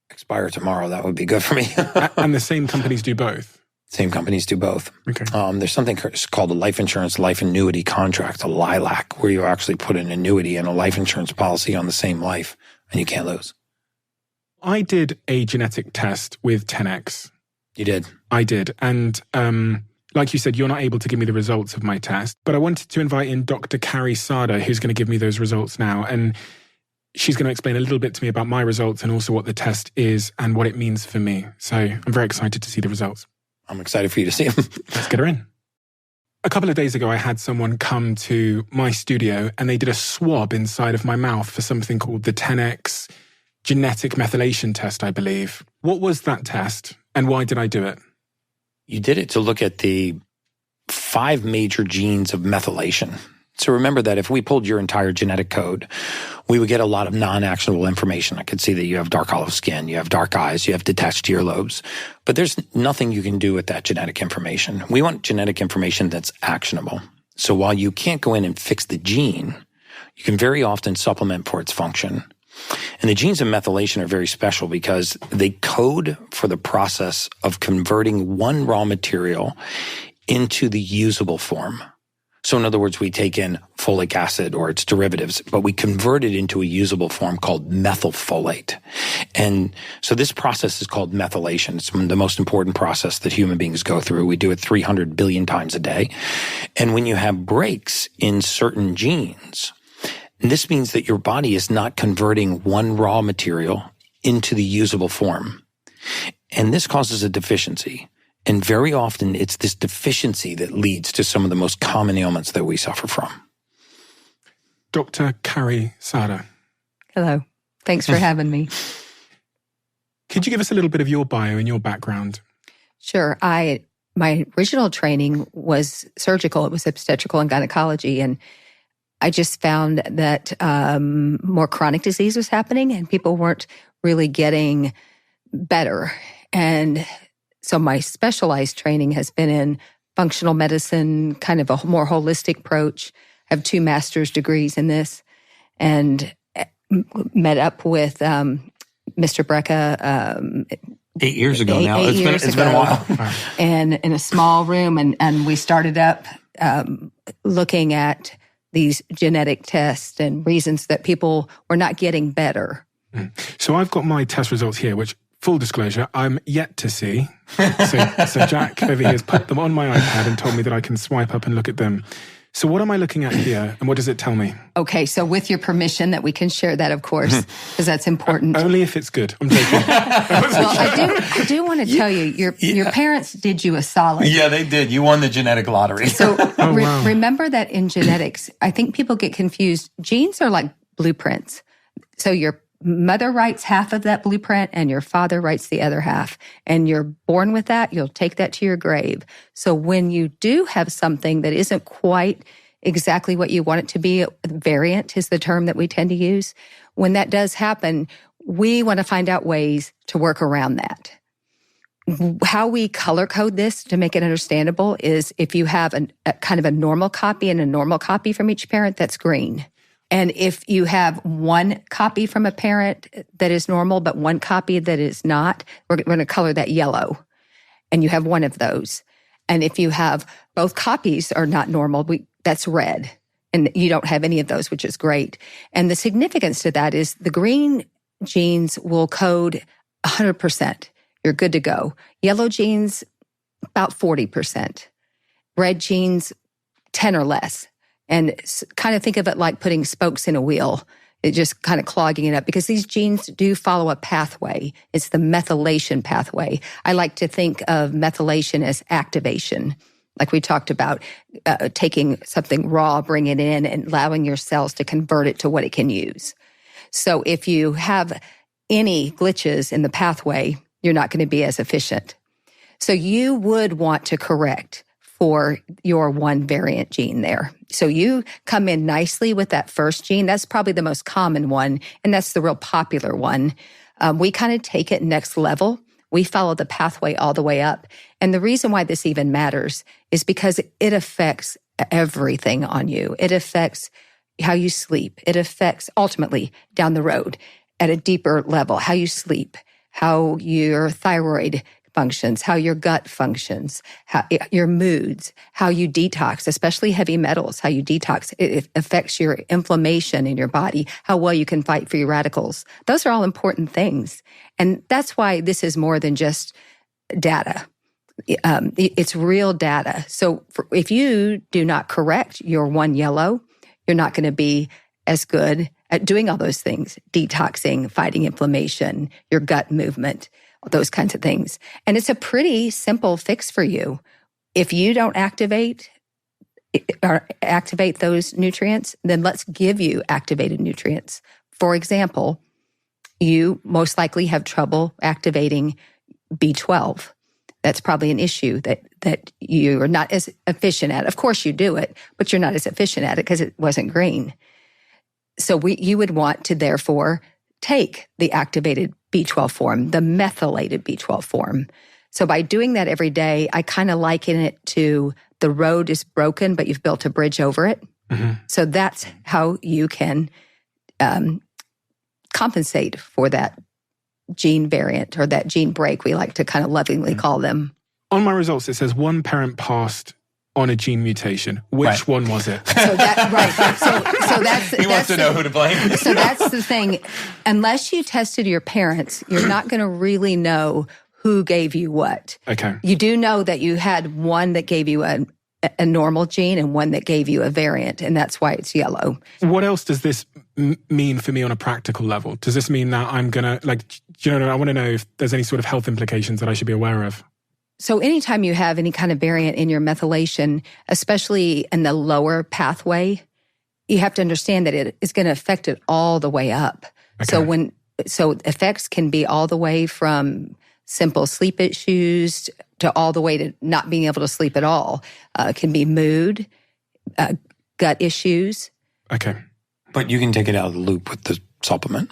expire tomorrow, that would be good for me. And the same companies do both? Same companies do both. Okay. There's something called a life insurance life annuity contract, a LILAC, where you actually put an annuity and a life insurance policy on the same life, and you can't lose. I did a genetic test with 10X. You did? I did. And like you said, you're not able to give me the results of my test, but I wanted to invite in Dr. Carrie Sada, who's going to give me those results now. And she's going to explain a little bit to me about my results and also what the test is and what it means for me. So I'm very excited to see the results. I'm excited for you to see them. Let's get her in. A couple of days ago, I had someone come to my studio and they did a swab inside of my mouth for something called the 10X genetic methylation test, I believe. What was that test and why did I do it? You did it to look at the 5 major genes of methylation. So remember that if we pulled your entire genetic code, we would get a lot of non-actionable information. I could see that you have dark olive skin, you have dark eyes, you have detached earlobes, but there's nothing you can do with that genetic information. We want genetic information that's actionable. So while you can't go in and fix the gene, you can very often supplement for its function. And the genes of methylation are very special because they code for the process of converting one raw material into the usable form. So in other words, we take in folic acid or its derivatives, but we convert it into a usable form called methylfolate. And so this process is called methylation. It's the most important process that human beings go through. We do it 300 billion times a day. And when you have breaks in certain genes, this means that your body is not converting one raw material into the usable form. And this causes a deficiency. And very often it's this deficiency that leads to some of the most common ailments that we suffer from. Dr. Carrie Sada. Hello. Thanks for having me. Could you give us a little bit of your bio and your background? Sure. My original training was surgical. It was obstetrical and gynecology. And I just found that more chronic disease was happening and people weren't really getting better. And so my specialized training has been in functional medicine, kind of a more holistic approach. I have 2 master's degrees in this and met up with Mr. Brecka 8 years ago now. It's been a while. And in a small room, and we started up looking at these genetic tests and reasons that people were not getting better. So I've got my test results here, which, full disclosure, I'm yet to see. So Jack over here has put them on my iPad and told me that I can swipe up and look at them. So what am I looking at here and what does it tell me? Okay, so with your permission that we can share that, of course, because that's important. Only if it's good. I'm joking. Well, I do want to tell you, your parents did you a solid. Yeah, they did. You won the genetic lottery. So remember that in genetics, I think people get confused. Genes are like blueprints. So your mother writes half of that blueprint and your father writes the other half. And you're born with that. You'll take that to your grave. So when you do have something that isn't quite exactly what you want it to be, variant is the term that we tend to use. When that does happen, we want to find out ways to work around that. How we color code this to make it understandable is if you have a kind of a normal copy and a normal copy from each parent, that's green. And if you have one copy from a parent that is normal, but one copy that is not, we're going to color that yellow. And you have one of those. And if you have both copies are not normal, that's red. And you don't have any of those, which is great. And the significance to that is the green genes will code 100%. You're good to go. Yellow genes, about 40%. Red genes, 10 or less. And kind of think of it like putting spokes in a wheel. It just kind of clogging it up because these genes do follow a pathway. It's the methylation pathway. I like to think of methylation as activation. Like we talked about, taking something raw, bringing it in and allowing your cells to convert it to what it can use. So if you have any glitches in the pathway, you're not going to be as efficient. So you would want to correct for your one variant gene there. So you come in nicely with that first gene. That's probably the most common one, and that's the real popular one. We kind of take it next level. We follow the pathway all the way up. And the reason why this even matters is because it affects everything on you. It affects how you sleep. It affects, ultimately, down the road, at a deeper level, how you sleep, how your thyroid functions, how your gut functions, how your moods, how you detox, especially heavy metals, how you detox. It affects your inflammation in your body, how well you can fight free radicals. Those are all important things. And that's why this is more than just data. It's real data. So if you do not correct your one yellow, you're not going to be as good at doing all those things, detoxing, fighting inflammation, your gut movement, those kinds of things. And it's a pretty simple fix for you. If you don't activate those nutrients, then let's give you activated nutrients. For example, you most likely have trouble activating B12. That's probably an issue that you are not as efficient at. Of course you do it, but you're not as efficient at it because it wasn't green. So you would want to therefore take the activated B12 form, the methylated B12 form. So by doing that every day, I kind of liken it to the road is broken, but you've built a bridge over it. Mm-hmm. So that's how you can compensate for that gene variant or that gene break, we like to kind of lovingly call them. On my results, it says one parent passed on a gene mutation. Which one was it? So that's he wants to know who to blame. So that's the thing. Unless you tested your parents, you're not going to really know who gave you what. Okay. You do know that you had one that gave you a normal gene and one that gave you a variant, and that's why it's yellow. What else does this mean for me on a practical level? Does this mean that I'm going to, I want to know if there's any sort of health implications that I should be aware of? So anytime you have any kind of variant in your methylation, especially in the lower pathway, you have to understand that it is going to affect it all the way up. Okay. So effects can be all the way from simple sleep issues to all the way to not being able to sleep at all. It can be mood, gut issues. Okay. But you can take it out of the loop with the supplement.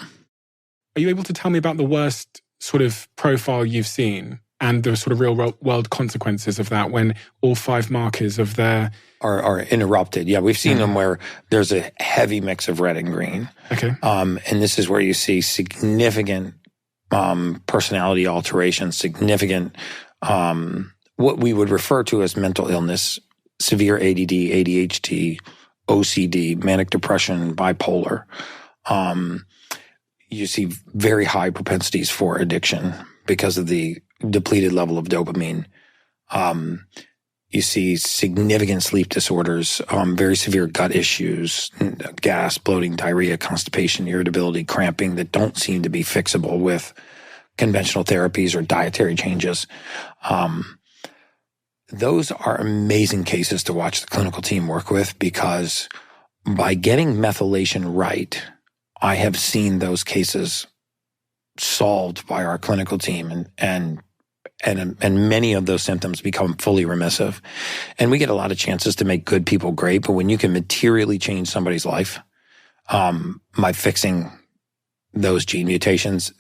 Are you able to tell me about the worst sort of profile you've seen and the sort of real world consequences of that when all 5 markers of their... Are interrupted. Yeah, we've seen them where there's a heavy mix of red and green. Okay. And this is where you see significant personality alterations, significant what we would refer to as mental illness, severe ADD, ADHD, OCD, manic depression, bipolar. You see very high propensities for addiction because of the depleted level of dopamine. You see significant sleep disorders, very severe gut issues, gas, bloating, diarrhea, constipation, irritability, cramping that don't seem to be fixable with conventional therapies or dietary changes. Those are amazing cases to watch the clinical team work with because by getting methylation right, I have seen those cases solved by our clinical team and many of those symptoms become fully remissive. And we get a lot of chances to make good people great, but when you can materially change somebody's life by fixing those gene mutations,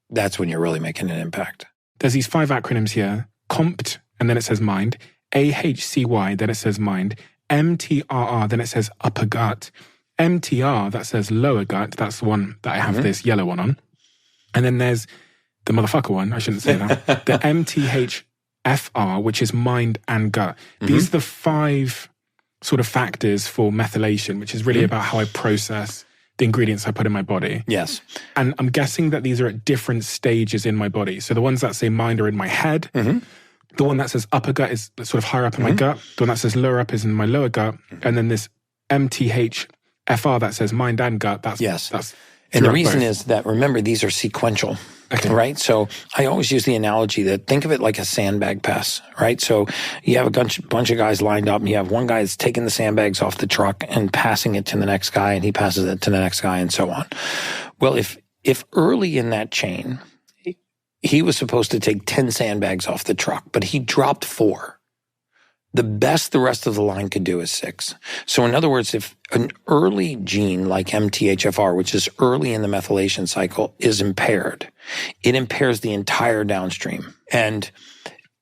that's when you're really making an impact. There's these 5 acronyms here. COMPT, and then it says mind. AHCY, then it says mind. MTRR, then it says upper gut. MTR, that says lower gut. That's the one that I have this yellow one on. And then there's the motherfucker one, I shouldn't say that. The MTHFR, which is mind and gut. These are the 5 sort of factors for methylation, which is really about how I process the ingredients I put in my body. Yes. And I'm guessing that these are at different stages in my body. So the ones that say mind are in my head. The one that says upper gut is sort of higher up in my gut. The one that says lower up is in my lower gut. And then this MTHFR that says mind and gut, that's and the reason is that, remember, these are sequential, right? So I always use the analogy that think of it like a sandbag pass, right? So you have a bunch of guys lined up, and you have one guy that's taking the sandbags off the truck and passing it to the next guy, and he passes it to the next guy, and so on. Well, if early in that chain, he was supposed to take 10 sandbags off the truck, but he dropped 4. The best the rest of the line could do is 6. So in other words, if an early gene like MTHFR, which is early in the methylation cycle, is impaired, it impairs the entire downstream. And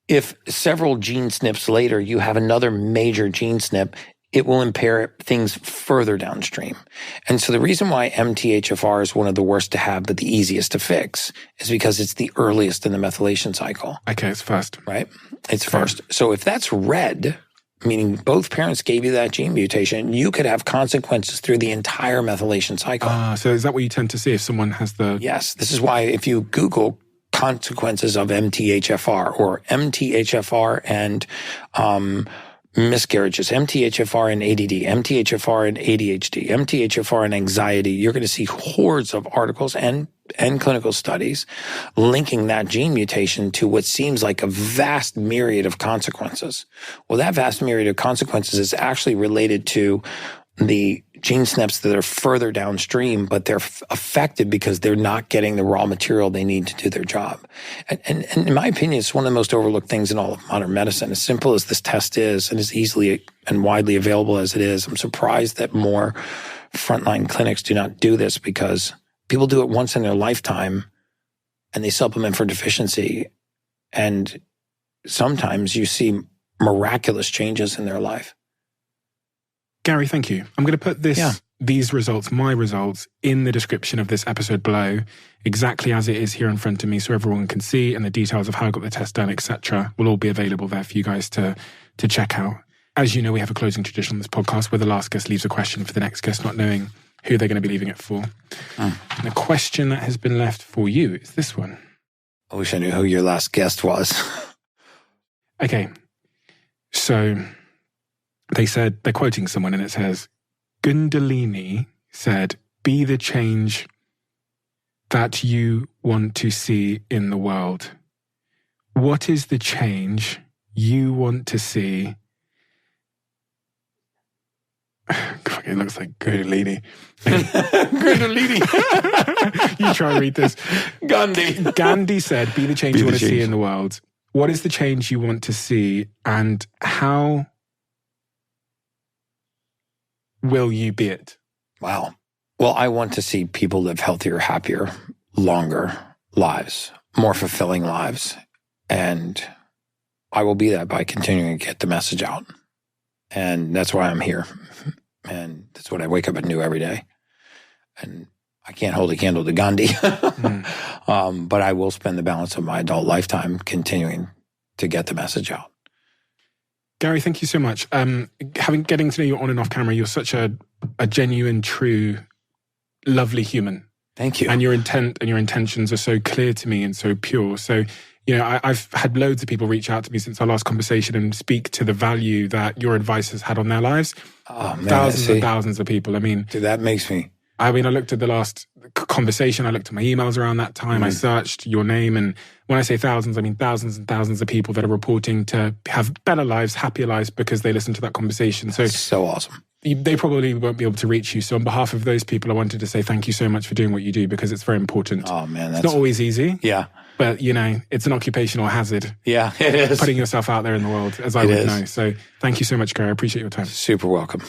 if several gene SNPs later, you have another major gene SNP, it will impair things further downstream. And so the reason why MTHFR is one of the worst to have, but the easiest to fix, is because it's the earliest in the methylation cycle. Okay, it's first. Right? It's first. So if that's red, meaning both parents gave you that gene mutation, you could have consequences through the entire methylation cycle. So is that what you tend to see if someone has the... Yes. This is why if you Google consequences of MTHFR or MTHFR and miscarriages, MTHFR and ADD, MTHFR and ADHD, MTHFR and anxiety, you're going to see hordes of articles and clinical studies linking that gene mutation to what seems like a vast myriad of consequences. Well, that vast myriad of consequences is actually related to the gene SNPs that are further downstream, but they're affected because they're not getting the raw material they need to do their job. And in my opinion, it's one of the most overlooked things in all of modern medicine. As simple as this test is, and as easily and widely available as it is, I'm surprised that more frontline clinics do not do this, because people do it once in their lifetime and they supplement for deficiency. And sometimes you see miraculous changes in their life. Gary, thank you. I'm going to put these results, my results, in the description of this episode below, exactly as it is here in front of me, so everyone can see, and the details of how I got the test done, etc., will all be available there for you guys to check out. As you know, we have a closing tradition on this podcast where the last guest leaves a question for the next guest, not knowing who they're going to be leaving it for. And the question that has been left for you is this one. I wish I knew who your last guest was. Okay, so... they said, they're quoting someone, and it says, Kundalini said, be the change that you want to see in the world. What is the change you want to see? It looks like Kundalini. Kundalini. You try and read this. Gandhi said, be the change you want to see in the world. What is the change you want to see, and how will you be it? Wow. Well, I want to see people live healthier, happier, longer lives, more fulfilling lives. And I will be that by continuing to get the message out. And that's why I'm here. And that's what I wake up and do every day. And I can't hold a candle to Gandhi. But I will spend the balance of my adult lifetime continuing to get the message out. Gary, thank you so much. Getting to know you on and off camera, you're such a genuine, true, lovely human. Thank you. And your intent and your intentions are so clear to me and so pure. So, you know, I've had loads of people reach out to me since our last conversation and speak to the value that your advice has had on their lives. Oh, man, thousands and thousands of people. I mean, dude, that makes me... I looked at the last conversation. I looked at my emails around that time. I searched your name. And when I say thousands, I mean thousands and thousands of people that are reporting to have better lives, happier lives because they listened to that conversation. So, that's so awesome. They probably won't be able to reach you. So on behalf of those people, I wanted to say thank you so much for doing what you do, because it's very important. Oh, man. It's not always easy. Yeah. But, you know, it's an occupational hazard. Yeah, it is. Putting yourself out there in the world, as I would know. So thank you so much, Gary. I appreciate your time. Super welcome.